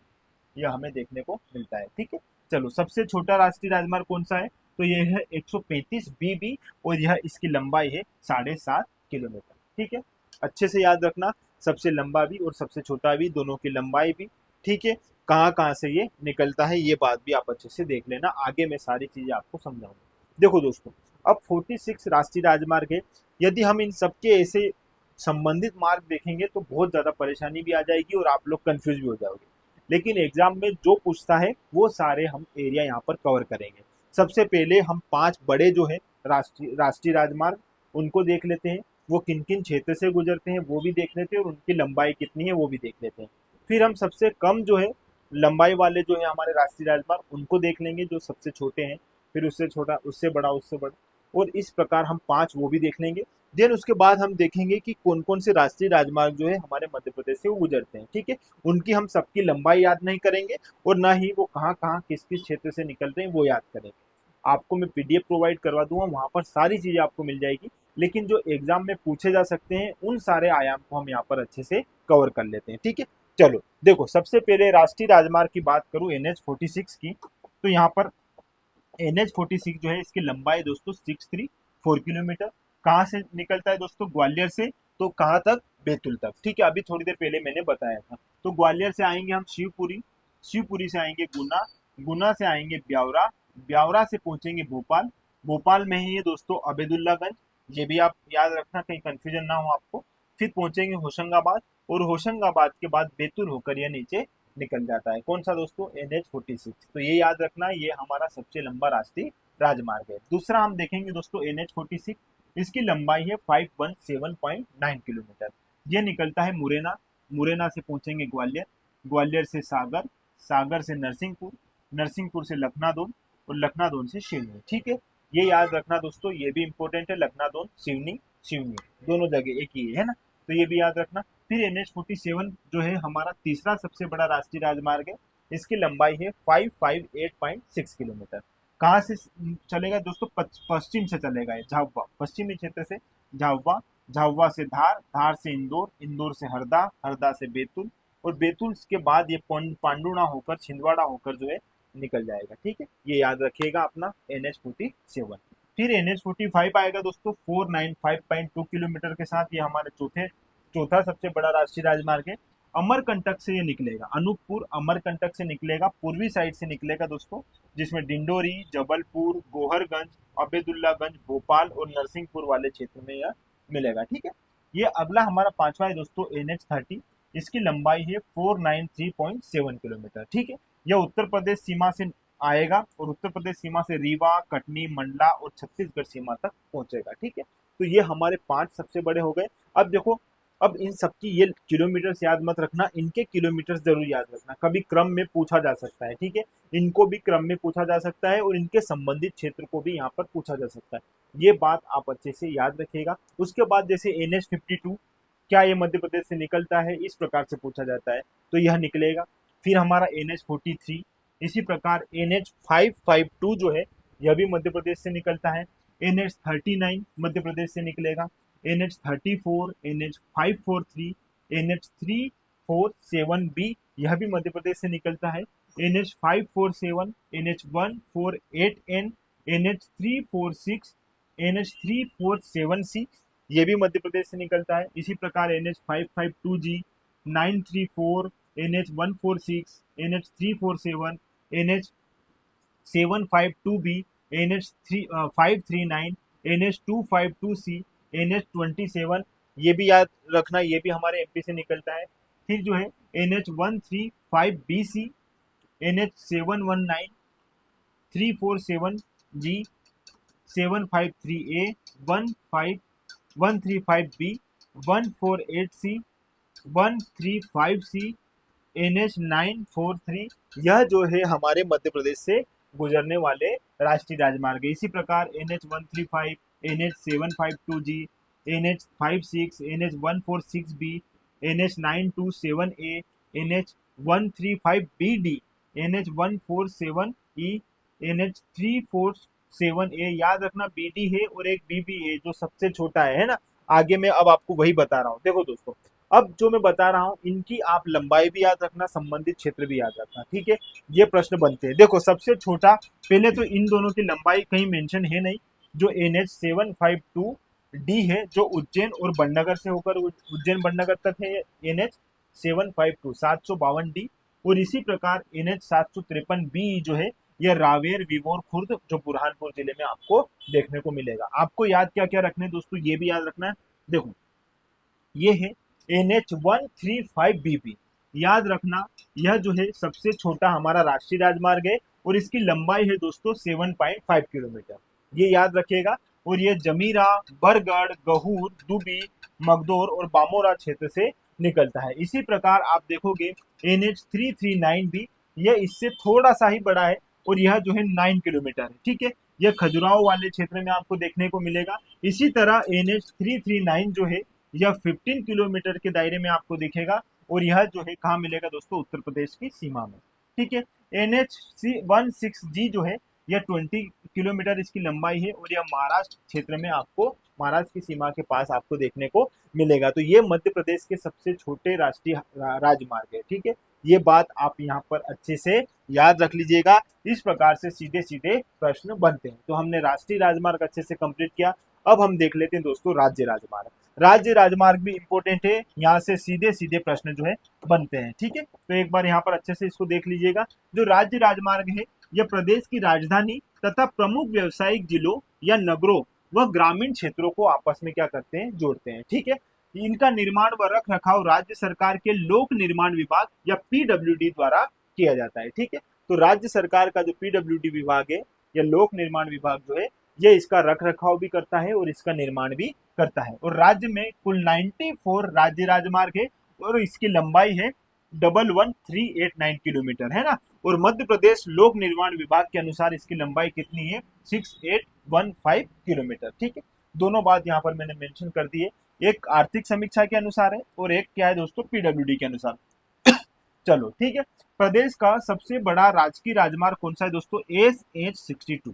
यह हमें देखने को मिलता है, ठीक है। चलो, सबसे छोटा राष्ट्रीय राजमार्ग कौन सा है, तो यह है 135 BB और यह इसकी लंबाई है 7.5 किलोमीटर, ठीक है। अच्छे से याद रखना, सबसे लंबा भी और सबसे छोटा भी, दोनों की लंबाई भी, ठीक है। कहाँ कहाँ से ये निकलता है ये बात भी आप अच्छे से देख लेना, आगे मैं सारी चीजें आपको समझाऊंगा। देखो दोस्तों, अब 46 राष्ट्रीय राजमार्ग है, यदि हम इन सबके ऐसे संबंधित मार्ग देखेंगे तो बहुत ज्यादा परेशानी भी आ जाएगी और आप लोग कंफ्यूज भी हो जाओगे, लेकिन एग्जाम में जो पूछता है वो सारे हम एरिया यहाँ पर कवर करेंगे। सबसे पहले हम 5 बड़े जो है राष्ट्रीय राजमार्ग उनको देख लेते हैं, वो किन किन क्षेत्र से गुजरते हैं वो भी देख लेते हैं और उनकी लंबाई कितनी है वो भी देख लेते हैं। फिर हम सबसे कम जो है लंबाई वाले जो है हमारे राष्ट्रीय राजमार्ग उनको देख लेंगे जो सबसे छोटे हैं, फिर उससे छोटा, उससे बड़ा, उससे बड़ा, और इस प्रकार हम 5 वो भी देख लेंगे। देन उसके बाद हम देखेंगे कि कौन कौन से राष्ट्रीय राजमार्ग जो है हमारे मध्य प्रदेश से वो गुजरते हैं, ठीक है। उनकी हम सबकी लंबाई याद नहीं करेंगे और ना ही वो कहाँ कहाँ किस किस क्षेत्र से निकल रहे हैं वो याद करेंगे। आपको मैं PDF प्रोवाइड करवा दूंगा, वहां पर सारी चीजें आपको मिल जाएगी, लेकिन जो एग्जाम में पूछे जा सकते हैं उन सारे आयाम को हम यहाँ पर अच्छे से कवर कर लेते हैं, ठीक है। चलो देखो, सबसे पहले राष्ट्रीय राजमार्ग की बात करूं NH46 की, तो यहाँ पर NH46 जो है इसकी लंबाई दोस्तों 634 किलोमीटर। कहाँ से निकलता है दोस्तों, ग्वालियर से, तो कहाँ तक, बैतूल तक, ठीक है। अभी थोड़ी देर पहले मैंने बताया था। तो ग्वालियर से आएंगे हम शिवपुरी, शिवपुरी से आएंगे गुना, गुना से आएंगे ब्यावरा, ब्यावरा से पहुंचेंगे भोपाल, भोपाल में ही है दोस्तों अबेदुल्लागंज, ये भी आप याद रखना कहीं कंफ्यूजन ना हो आपको। फिर पहुंचेंगे होशंगाबाद और होशंगाबाद के बाद बैतूल होकर यह नीचे निकल जाता है, कौन सा दोस्तों, NH46। तो ये याद रखना, ये हमारा सबसे लंबा राष्ट्रीय राजमार्ग है। दूसरा हम देखेंगे दोस्तों NH46, इसकी लंबाई है 517.9 किलोमीटर। ये निकलता है मुरैना, मुरैना से पहुंचेंगे ग्वालियर, ग्वालियर से सागर, सागर से नरसिंहपुर, नरसिंहपुर से लखनादौन और लखनादौन से सिवनी, ठीक है। ये याद रखना दोस्तों, ये भी इंपॉर्टेंट है, लखनादौन सिवनी, सिवनी दोनों जगह एक ही है ना, तो ये भी याद रखना। फिर NH47 जो है हमारा तीसरा सबसे बड़ा राष्ट्रीय राजमार्ग है, इसकी लंबाई है 558.6 किलोमीटर। कहाँ से चलेगा दोस्तों, पश्चिम से चलेगा, ये झाबुआ, पश्चिमी क्षेत्र से झाबुआ, झाबुआ से धार, धार से इंदौर, इंदौर से हरदा, हरदा से बैतूल और बैतूल के बाद ये पांडुना होकर, छिंदवाड़ा होकर जो है निकल जाएगा, ठीक है। ये याद रखिएगा अपना NH47। फिर NH45 आएगा दोस्तों 495.2 किलोमीटर के साथ, ये हमारे चौथा सबसे बड़ा राष्ट्रीय राजमार्ग है। अमरकंटक से ये निकलेगा, अनूपपुर अमरकंटक से निकलेगा, पूर्वी साइड से निकलेगा दोस्तों, जिसमें डिंडोरी, जबलपुर, गोहरगंज, अबेदुल्लागंज, भोपाल और नरसिंहपुर वाले क्षेत्र में यह मिलेगा, ठीक है। ये अगला हमारा पांचवा है दोस्तों NH30, इसकी लंबाई है 493.7 किलोमीटर, ठीक है। यह उत्तर प्रदेश सीमा से आएगा और उत्तर प्रदेश सीमा से रीवा, कटनी, मंडला और छत्तीसगढ़ सीमा तक पहुंचेगा, ठीक है। तो ये हमारे 5 सबसे बड़े हो गए। अब देखो, अब इन सबकी ये किलोमीटर्स याद मत रखना, इनके किलोमीटर्स जरूर याद रखना, कभी क्रम में पूछा जा सकता है, ठीक है। इनको भी क्रम में पूछा जा सकता है और इनके संबंधित क्षेत्र को भी यहाँ पर पूछा जा सकता है, ये बात आप अच्छे से याद रखिएगा। उसके बाद जैसे NH52, क्या ये मध्य प्रदेश से निकलता है, इस प्रकार से पूछा जाता है, तो यह निकलेगा। फिर हमारा NH43, इसी प्रकार NH552 जो है यह भी मध्य प्रदेश से निकलता है। NH39 मध्य प्रदेश से निकलेगा, NH34, NH543, NH347B यह भी मध्य प्रदेश से निकलता है। NH547, NH148N, NH346, NH347C, ये भी मध्य प्रदेश से निकलता है। इसी प्रकार NH552G, 934, NH146, NH347, NH752B, NH539, NH252C, NH27, ये भी याद रखना, ये भी हमारे एमपी से निकलता है। फिर जो है NH135BC, NH719, 347G, 753A, 135B, 148C, 135C, NH943, यह जो है हमारे मध्य प्रदेश से गुजरने वाले राष्ट्रीय राजमार्ग है। इसी प्रकार NH135, NH752G, NH56, NH146B, NH927A, NH135BD, NH147E, NH347A, याद रखना BD है और एक BB है जो सबसे छोटा है ना। आगे मैं अब आपको वही बता रहा हूँ। देखो दोस्तों, अब जो मैं बता रहा हूँ इनकी आप लंबाई भी याद रखना, संबंधित क्षेत्र भी याद रखना, ठीक है। ये प्रश्न बनते हैं। देखो सबसे छोटा, पहले तो इन दोनों की लंबाई कहीं मेंशन है नहीं। जो NH752D है जो उज्जैन और बड़नगर से होकर उज्जैन बड़नगर तक है, NH752 752D। और इसी प्रकार NH753B जो है यह रावेर, विवोर, खुर्द जो बुरहानपुर जिले में आपको देखने को मिलेगा। आपको याद क्या क्या रखना है दोस्तों, ये भी याद रखना है। देखो ये है NH135BB, याद रखना यह जो है सबसे छोटा हमारा राष्ट्रीय राजमार्ग है और इसकी लंबाई है दोस्तों 7.5 किलोमीटर, ये याद रखिएगा। और ये जमीरा, बरगढ़, गहूर, दुबी, मगदौर और बामोरा क्षेत्र से निकलता है। इसी प्रकार आप देखोगे NH339 भी, यह इससे थोड़ा सा ही बड़ा है और यह जो है 9 किलोमीटर है, ठीक है। यह खजुराहो वाले क्षेत्र में आपको देखने को मिलेगा। इसी तरह NH339 जो है यह 15 किलोमीटर के दायरे में आपको दिखेगा और यह जो है कहाँ मिलेगा दोस्तों, उत्तर प्रदेश की सीमा में, ठीक है। NH16G जो है यह 20 किलोमीटर इसकी लंबाई है और यह महाराष्ट्र क्षेत्र में आपको, महाराष्ट्र की सीमा के पास आपको देखने को मिलेगा। तो ये मध्य प्रदेश के सबसे छोटे राष्ट्रीय राजमार्ग है, ठीक है। ये बात आप यहाँ पर अच्छे से याद रख लीजिएगा। इस प्रकार से सीधे सीधे प्रश्न बनते हैं। तो हमने राष्ट्रीय राजमार्ग अच्छे से कंप्लीट किया। अब हम देख लेते हैं दोस्तों राज्य राजमार्ग। राज्य राजमार्ग भी इंपॉर्टेंट है, यहाँ से सीधे सीधे प्रश्न जो है बनते हैं, ठीक है। तो एक बार यहाँ पर अच्छे से इसको देख लीजिएगा। जो राज्य राजमार्ग है यह प्रदेश की राजधानी तथा प्रमुख व्यावसायिक जिलों या नगरों व ग्रामीण क्षेत्रों को आपस में क्या करते हैं, जोड़ते हैं, ठीक है। इनका निर्माण व रख रखाव राज्य सरकार के लोक निर्माण विभाग या PWD द्वारा किया जाता है, ठीक है। तो राज्य सरकार का जो PWD विभाग है या लोक निर्माण विभाग जो है ये इसका रख रखाव भी करता है और इसका निर्माण भी करता है। और राज्य में कुल 94 राज्य राजमार्ग है और इसकी लंबाई है 11389 किलोमीटर, है ना। और मध्य प्रदेश लोक निर्माण विभाग के अनुसार इसकी लंबाई कितनी है, 6815 किलोमीटर, ठीक है। दोनों बात यहाँ पर मैंने मेंशन कर दी है। एक आर्थिक समीक्षा के अनुसार है और एक क्या है दोस्तों, PWD के अनुसार। चलो ठीक है। प्रदेश का सबसे बड़ा राजकीय राजमार्ग कौन सा है दोस्तों, SH62,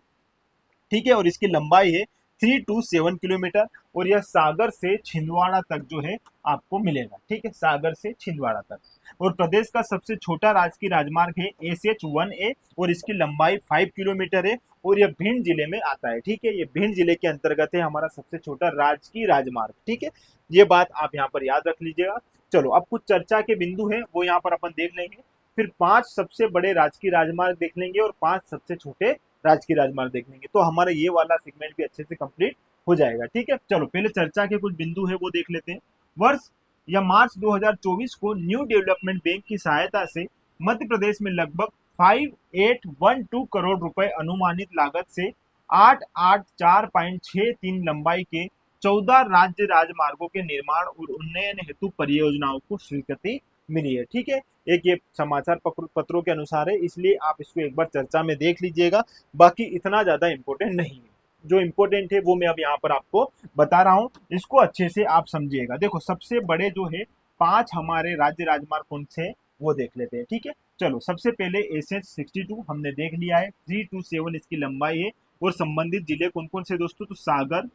ठीक है। और इसकी लंबाई है 327 किलोमीटर और यह सागर से छिंदवाड़ा तक जो है आपको मिलेगा, ठीक है, सागर से छिंदवाड़ा तक। और प्रदेश का सबसे छोटा राजकीय राजमार्ग है SH1A और इसकी लंबाई 5 किलोमीटर है और यह भिंड जिले में आता है, ठीक है। ये भिंड जिले के अंतर्गत है हमारा सबसे छोटा राजकीय राजमार्ग, ठीक है। ये बात आप यहाँ पर याद रख लीजिएगा। चलो अब कुछ चर्चा के बिंदु है वो यहाँ पर अपन देख लेंगे। फिर 5 सबसे बड़े राजकीय राजमार्ग देख लेंगे और 5 सबसे छोटे राजकीय राजमार्ग देख लेंगे। तो हमारा ये वाला सेगमेंट भी अच्छे से कंप्लीट हो जाएगा, ठीक है। चलो पहले चर्चा के कुछ बिंदु है वो देख लेते हैं। वर्ष या मार्च 2024 को न्यू डेवलपमेंट बैंक की सहायता से मध्य प्रदेश में लगभग 5812 करोड़ रुपए अनुमानित लागत से 884.63 लंबाई के 14 राज्य राजमार्गों के निर्माण और उन्नयन हेतु परियोजनाओं को स्वीकृति मिली है, ठीक है। एक ये समाचार पत्रों के अनुसार है, इसलिए आप इसको एक बार चर्चा में देख लीजिएगा। बाकी इतना ज्यादा इंपॉर्टेंट नहीं है, जो इंपॉर्टेंट है वो मैं अब यहाँ पर आपको बता रहा हूँ, इसको अच्छे से आप समझिएगा। देखो सबसे बड़े जो है 5 हमारे राज्य राजमार्ग कौन से वो देख लेते हैं, ठीक है। चलो सबसे पहले SH62 हमने देख लिया है, 327 इसकी लंबाई है और संबंधित जिले कौन कौन से दोस्तों, तो सागर,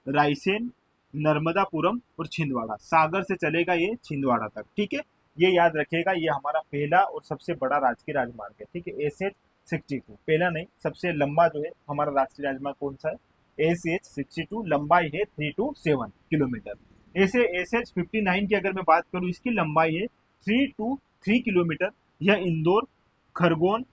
रायसेन, नर्मदापुरम और छिंदवाड़ा। सागर से चलेगा ये छिंदवाड़ा तक, ठीक है। ये याद रखिएगा, ये हमारा पहला और सबसे बड़ा राजकीय राजमार्ग है, ठीक है। SH62 पहला नहीं, सबसे लंबा जो है हमारा राष्ट्रीय राजमार्ग कौन सा है, SH62, लंबाई है 327 किलोमीटर। ऐसे SH59 की अगर मैं बात करूं, इसकी लंबाई है 323 किलोमीटर। यह इंदौर, खरगोन,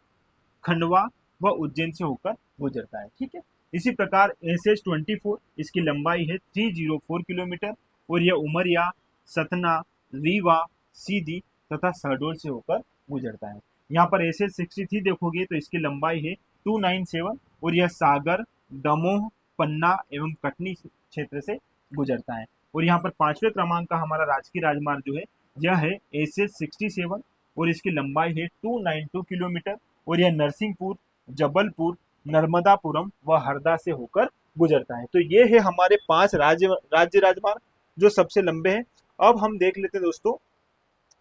खंडवा व उज्जैन से होकर गुजरता है, ठीक है। इसी प्रकार SH24, इसकी लंबाई है 304 किलोमीटर और यह उमरिया, सतना, रीवा, सीधी तथा शहडोल से होकर गुजरता है। यहाँ पर SH63 देखोगे तो इसकी लंबाई है 297 और यह सागर, दमोह, पन्ना एवं कटनी क्षेत्र से गुजरता है। और यहाँ पर 5वें क्रमांक का हमारा राजकीय राजमार्ग जो है यह है SH67 और इसकी लंबाई है 292 किलोमीटर और यह नरसिंहपुर, जबलपुर, नर्मदापुरम व हरदा से होकर गुजरता है। तो ये है हमारे 5 राज्य राजमार्ग जो सबसे लंबे हैं। अब हम देख लेते हैं दोस्तों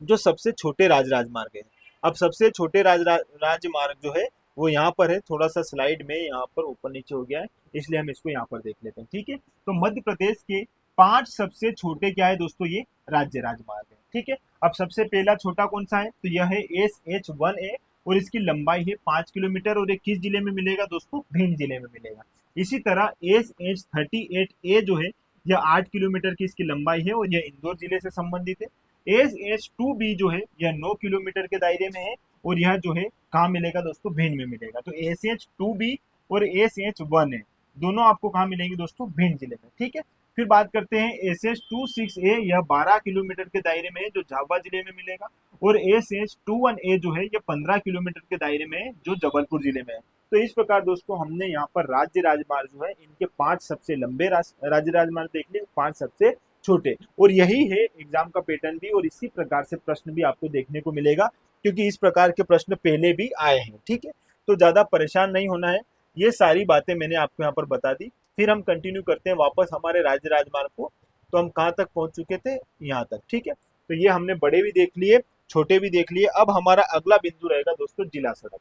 जो सबसे छोटे राजमार्ग है। अब सबसे छोटे राजमार्ग जो है वो यहाँ पर है, थोड़ा सा स्लाइड में यहाँ पर ऊपर नीचे हो गया है, इसलिए हम इसको यहाँ पर देख लेते हैं, ठीक है। तो मध्य प्रदेश के 5 सबसे छोटे क्या है दोस्तों, ये राज्य राजमार्ग है, ठीक है। अब सबसे पहला छोटा कौन सा है, तो यह है SH1A और इसकी लंबाई है 5 किलोमीटर और ये किस जिले में मिलेगा दोस्तों, भिंड जिले में मिलेगा। इसी तरह SH38A जो है यह 8 किलोमीटर की इसकी लंबाई है और यह इंदौर जिले से संबंधित है। SH2B जो है यह 9 किलोमीटर के दायरे में है और यह जो है कहाँ मिलेगा दोस्तों, भिंड में मिलेगा। तो SH2B और SH1A दोनों आपको कहाँ मिलेंगे दोस्तों, भिंड जिले में, ठीक है। फिर बात करते हैं SH26A, यह 12 किलोमीटर के दायरे में है जो झाबुआ जिले में मिलेगा। और SH21A जो है यह 15 किलोमीटर के दायरे में है जो जबलपुर जिले में है। तो इस प्रकार दोस्तों हमने यहाँ पर राज्य राजमार्ग जो है इनके 5 सबसे लंबे राज्य राजमार्ग देख लिए, 5 सबसे छोटे, और यही है एग्जाम का पैटर्न भी, और इसी प्रकार से प्रश्न भी आपको देखने को मिलेगा क्योंकि इस प्रकार के प्रश्न पहले भी आए हैं, ठीक है। तो ज्यादा परेशान नहीं होना है, ये सारी बातें मैंने आपको यहाँ पर बता दी। फिर हम कंटिन्यू करते हैं वापस हमारे राज्य राजमार्ग को। तो हम कहाँ तक पहुंच चुके थे, यहाँ तक, ठीक है। तो ये हमने बड़े भी देख लिए, छोटे भी देख लिए। अब हमारा अगला बिंदु रहेगा दोस्तों जिला सड़क,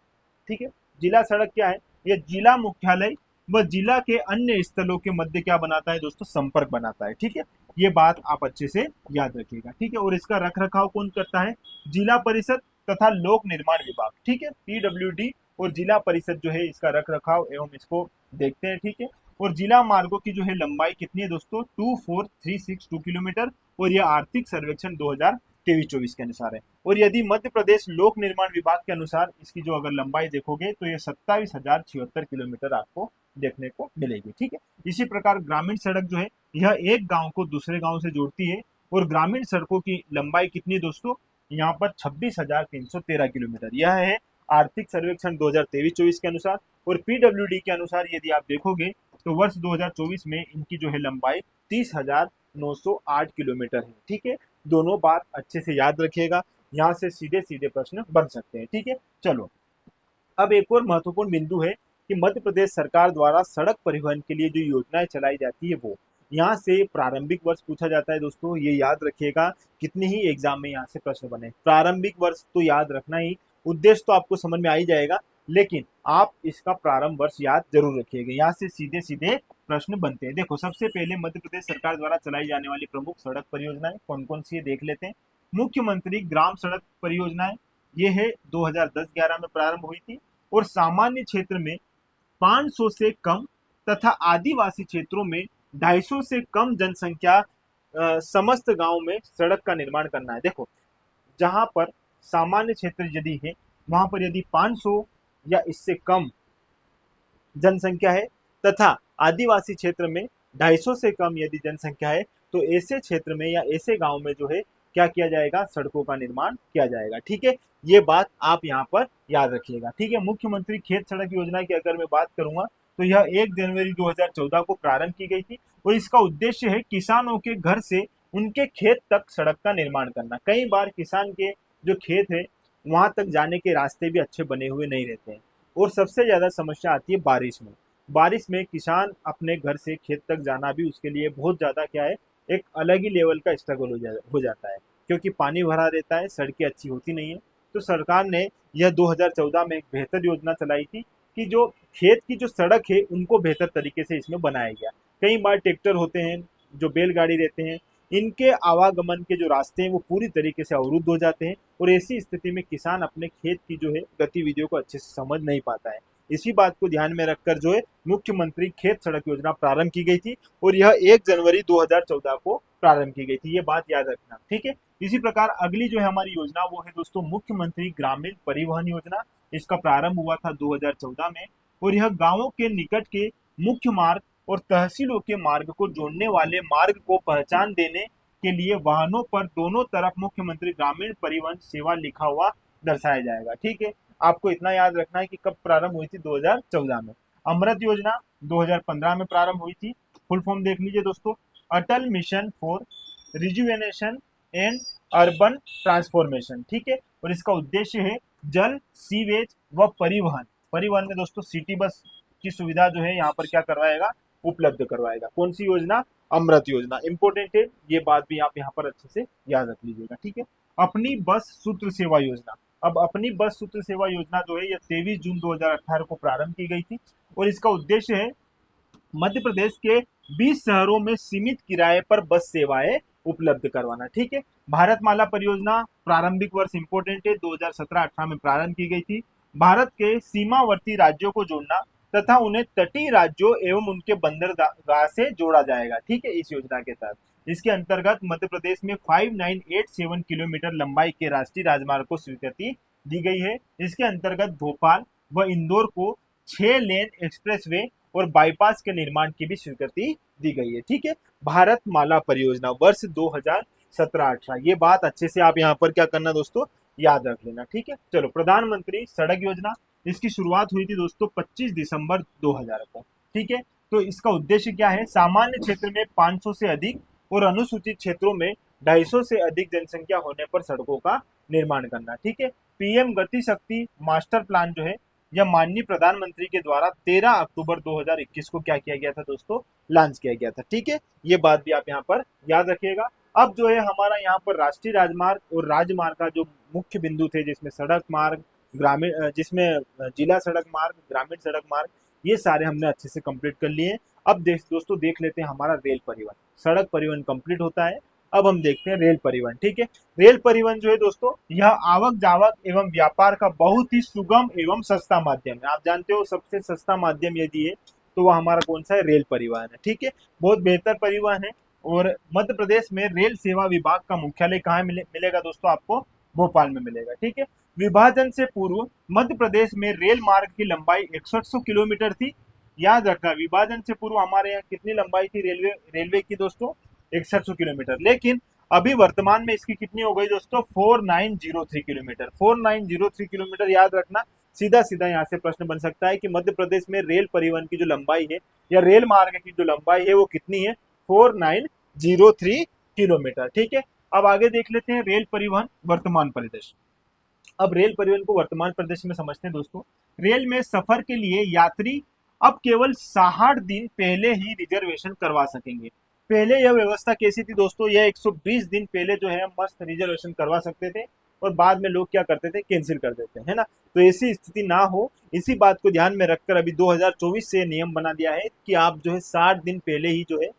ठीक है। जिला सड़क क्या है, यह जिला मुख्यालय व जिला के अन्य स्थलों के मध्य क्या बनाता है दोस्तों, संपर्क बनाता है, ठीक है। ये बात आप अच्छे से याद रखिएगा, ठीक है। और इसका रख रखाव कौन करता है, जिला परिषद तथा लोक निर्माण विभाग, ठीक है, PWD। और जिला परिषद जो है इसका रख रखाव एवं इसको देखते हैं, ठीक है। और जिला मार्गों की जो है लंबाई कितनी है दोस्तों, 24362 किलोमीटर और यह आर्थिक सर्वेक्षण 2023-24 के अनुसार है। और यदि मध्य प्रदेश लोक निर्माण विभाग के अनुसार इसकी जो अगर लंबाई देखोगे तो यह 27,076 किलोमीटर आपको देखने को मिलेगी, ठीक है। इसी प्रकार ग्रामीण सड़क जो है यह एक गांव को दूसरे गांव से जोड़ती है और ग्रामीण सड़कों की लंबाई कितनी दोस्तों, यहाँ पर 26,313 किलोमीटर। यह है आर्थिक सर्वेक्षण 2023-24 के अनुसार। और PWD के अनुसार यदि आप देखोगे तो वर्ष 2024 में इनकी जो है लंबाई 30,908 किलोमीटर है, ठीक है। दोनों बात अच्छे से याद रखिएगा, यहाँ से सीधे सीधे प्रश्न बन सकते हैं, ठीक है। चलो अब एक और महत्वपूर्ण बिंदु है कि मध्य प्रदेश सरकार द्वारा सड़क परिवहन के लिए जो योजनाएं चलाई जाती है वो यहाँ से प्रारंभिक वर्ष पूछा जाता है दोस्तों, ये याद रखिएगा। कितने ही एग्जाम में यहाँ से प्रश्न बने, प्रारंभिक वर्ष तो याद रखना ही, उद्देश्य तो आपको समझ में आ ही जाएगा, लेकिन आप इसका प्रारंभ वर्ष याद जरूर रखिएगा। यहाँ से सीधे सीधे प्रश्न बनते हैं। देखो सबसे पहले मध्य प्रदेश सरकार द्वारा चलाई जाने वाली प्रमुख सड़क परियोजनाएं कौन कौन सी है देख लेते हैं। मुख्यमंत्री ग्राम सड़क परियोजनाएं, ये है 2010-11 में प्रारंभ हुई थी और सामान्य क्षेत्र में 500 से कम तथा आदिवासी क्षेत्रों में 250 से कम जनसंख्या समस्त गांव में सड़क का निर्माण करना है। देखो जहां पर सामान्य क्षेत्र यदि है वहां पर यदि 500 या इससे कम जनसंख्या है तथा आदिवासी क्षेत्र में 250 से कम यदि जनसंख्या है तो ऐसे क्षेत्र में या ऐसे गांव में जो है क्या किया जाएगा, सड़कों का निर्माण किया जाएगा, ठीक है। ये बात आप यहाँ पर याद रखिएगा, ठीक है। मुख्यमंत्री खेत सड़क योजना की अगर मैं बात करूंगा तो यह 1 जनवरी 2014 को प्रारंभ की गई थी और इसका उद्देश्य है किसानों के घर से उनके खेत तक सड़क का निर्माण करना। कई बार किसान के जो खेत है वहां तक जाने के रास्ते भी अच्छे बने हुए नहीं रहते हैं और सबसे ज्यादा समस्या आती है बारिश में। बारिश में किसान अपने घर से खेत तक जाना भी उसके लिए बहुत ज्यादा क्या है, एक अलग ही लेवल का स्ट्रगल हो जाता है क्योंकि पानी भरा रहता है, सड़कें अच्छी होती नहीं है। तो सरकार ने यह 2014 में एक बेहतर योजना चलाई थी कि जो खेत की जो सड़क है उनको बेहतर तरीके से इसमें बनाया गया। कई बार ट्रैक्टर होते हैं, जो बैलगाड़ी रहते हैं, इनके आवागमन के जो रास्ते हैं वो पूरी तरीके से अवरुद्ध हो जाते हैं और ऐसी स्थिति में किसान अपने खेत की जो है गतिविधियों को अच्छे से समझ नहीं पाता है। इसी बात को ध्यान में रखकर जो है मुख्यमंत्री खेत सड़क योजना प्रारंभ की गई थी और यह 1 जनवरी 2014 को प्रारंभ की गई थी। ये बात याद रखना, ठीक है। इसी प्रकार अगली जो है हमारी योजना वो है दोस्तों मुख्यमंत्री ग्रामीण परिवहन योजना। इसका प्रारंभ हुआ था 2014 में और यह गांवों के निकट के मुख्य मार्ग और तहसीलों के मार्ग को जोड़ने वाले मार्ग को पहचान देने के लिए वाहनों पर दोनों तरफ मुख्यमंत्री ग्रामीण परिवहन सेवा लिखा हुआ दर्शाया जाएगा, ठीक है। आपको इतना याद रखना है कि कब प्रारंभ हुई थी, 2014 में। अमृत योजना 2015 में प्रारंभ हुई थी। फुल फॉर्म देख लीजिए दोस्तों, Atal mission for rejuvenation and urban transformation, ठीक है। और इसका उद्देश्य है जल, सीवेज व परिवहन। परिवहन में दोस्तों सिटी बस की सुविधा जो है यहाँ पर क्या करवाएगा, उपलब्ध करवाएगा। कौन सी योजना, अमृत योजना। इंपॉर्टेंट है, ये बात भी आप यहाँ पर अच्छे से याद रख लीजिएगा, ठीक है। अपनी बस सूत्र सेवा योजना। अब अपनी बस सूत्र सेवा योजना जो है यह 23 जून 2018 को प्रारंभ की गई थी और इसका उद्देश्य है मध्य प्रदेश के 20 शहरों में सीमित किराए पर बस सेवाएं उपलब्ध करवाना, ठीक है। भारतमाला परियोजना प्रारंभिक वर्ष इंपोर्टेंट है, 2017-18 में प्रारंभ की गई थी। भारत के सीमावर्ती राज्यों को जोड़ना तथा उन्हें तटीय राज्यों एवं उनके बंदरगाह से जोड़ा जाएगा, ठीक है, इस योजना के तहत। इसके अंतर्गत मध्य प्रदेश में 5987 किलोमीटर लंबाई के राष्ट्रीय राजमार्ग को स्वीकृति दी गई है। इसके अंतर्गत भोपाल व इंदौर को 6 लेन एक्सप्रेसवे और बाईपास के निर्माण की भी स्वीकृति दी गई है, ठीक है। भारत माला परियोजना वर्ष 2017-18, ये बात अच्छे से आप यहाँ पर क्या करना दोस्तों, याद रख लेना, ठीक है। चलो, प्रधानमंत्री सड़क योजना, इसकी शुरुआत हुई थी दोस्तों 25 दिसंबर 2000 को, ठीक है। तो इसका उद्देश्य क्या है, सामान्य क्षेत्र में 500 से अधिक और अनुसूचित क्षेत्रों में 250 से अधिक जनसंख्या होने पर सड़कों का निर्माण करना, ठीक है। पीएम गति शक्ति मास्टर प्लान जो है यह माननीय प्रधानमंत्री के द्वारा 13 अक्टूबर 2021 को क्या किया गया था दोस्तों, लॉन्च किया गया था, ठीक है। ये बात भी आप यहाँ पर याद रखिएगा। अब जो है हमारा यहाँ पर राष्ट्रीय राजमार्ग और राजमार्ग का जो मुख्य बिंदु थे, जिसमें सड़क मार्ग, ग्रामीण, जिसमें जिला सड़क मार्ग, ग्रामीण सड़क मार्ग, ये सारे हमने अच्छे से कंप्लीट कर लिए। अब दोस्तों देख लेते हैं हमारा रेल परिवहन। सड़क परिवहन कंप्लीट होता है, अब हम देखते हैं रेल परिवहन, ठीक है। रेल परिवहन जो है दोस्तों यह आवक जावक एवं व्यापार का बहुत ही सुगम एवं सस्ता माध्यम है। आप जानते हो सबसे सस्ता माध्यम यदि है तो वह हमारा कौन सा है, रेल परिवहन है, ठीक है। बहुत बेहतर परिवहन है और मध्य प्रदेश में रेल सेवा विभाग का मुख्यालय कहाँ मिलेगा दोस्तों, आपको भोपाल में मिलेगा, ठीक है। विभाजन से पूर्व मध्य प्रदेश में रेल मार्ग की लंबाई 6100 किलोमीटर थी। याद रखना, विभाजन से पूर्व हमारे यहाँ कितनी लंबाई थी रेलवे की दोस्तों, 6100 किलोमीटर। लेकिन अभी वर्तमान में इसकी कितनी हो गई दोस्तों, 4903 किलोमीटर। 4903 किलोमीटर याद रखना। सीधा सीधा यहाँ से प्रश्न बन सकता है कि मध्य प्रदेश में रेल परिवहन की जो लंबाई है या रेल मार्ग की जो लंबाई है वो कितनी है, 4903 किलोमीटर, ठीक है। अब आगे देख लेते हैं रेल परिवहन वर्तमान परिदृश्य। अब रेल परिवहन को वर्तमान परिदृश्य में समझते हैं दोस्तों। रेल में सफर के लिए यात्री अब केवल 60 दिन पहले ही रिजर्वेशन करवा सकेंगे। पहले यह व्यवस्था कैसी थी दोस्तों, यह 120 दिन पहले जो है मस्त रिजर्वेशन करवा सकते थे और बाद में लोग क्या करते थे, कैंसिल कर देते हैं, है ना। तो ऐसी स्थिति ना हो, इसी बात को ध्यान में रखकर अभी 2024 से नियम बना दिया है कि आप जो है 60 दिन पहले ही जो है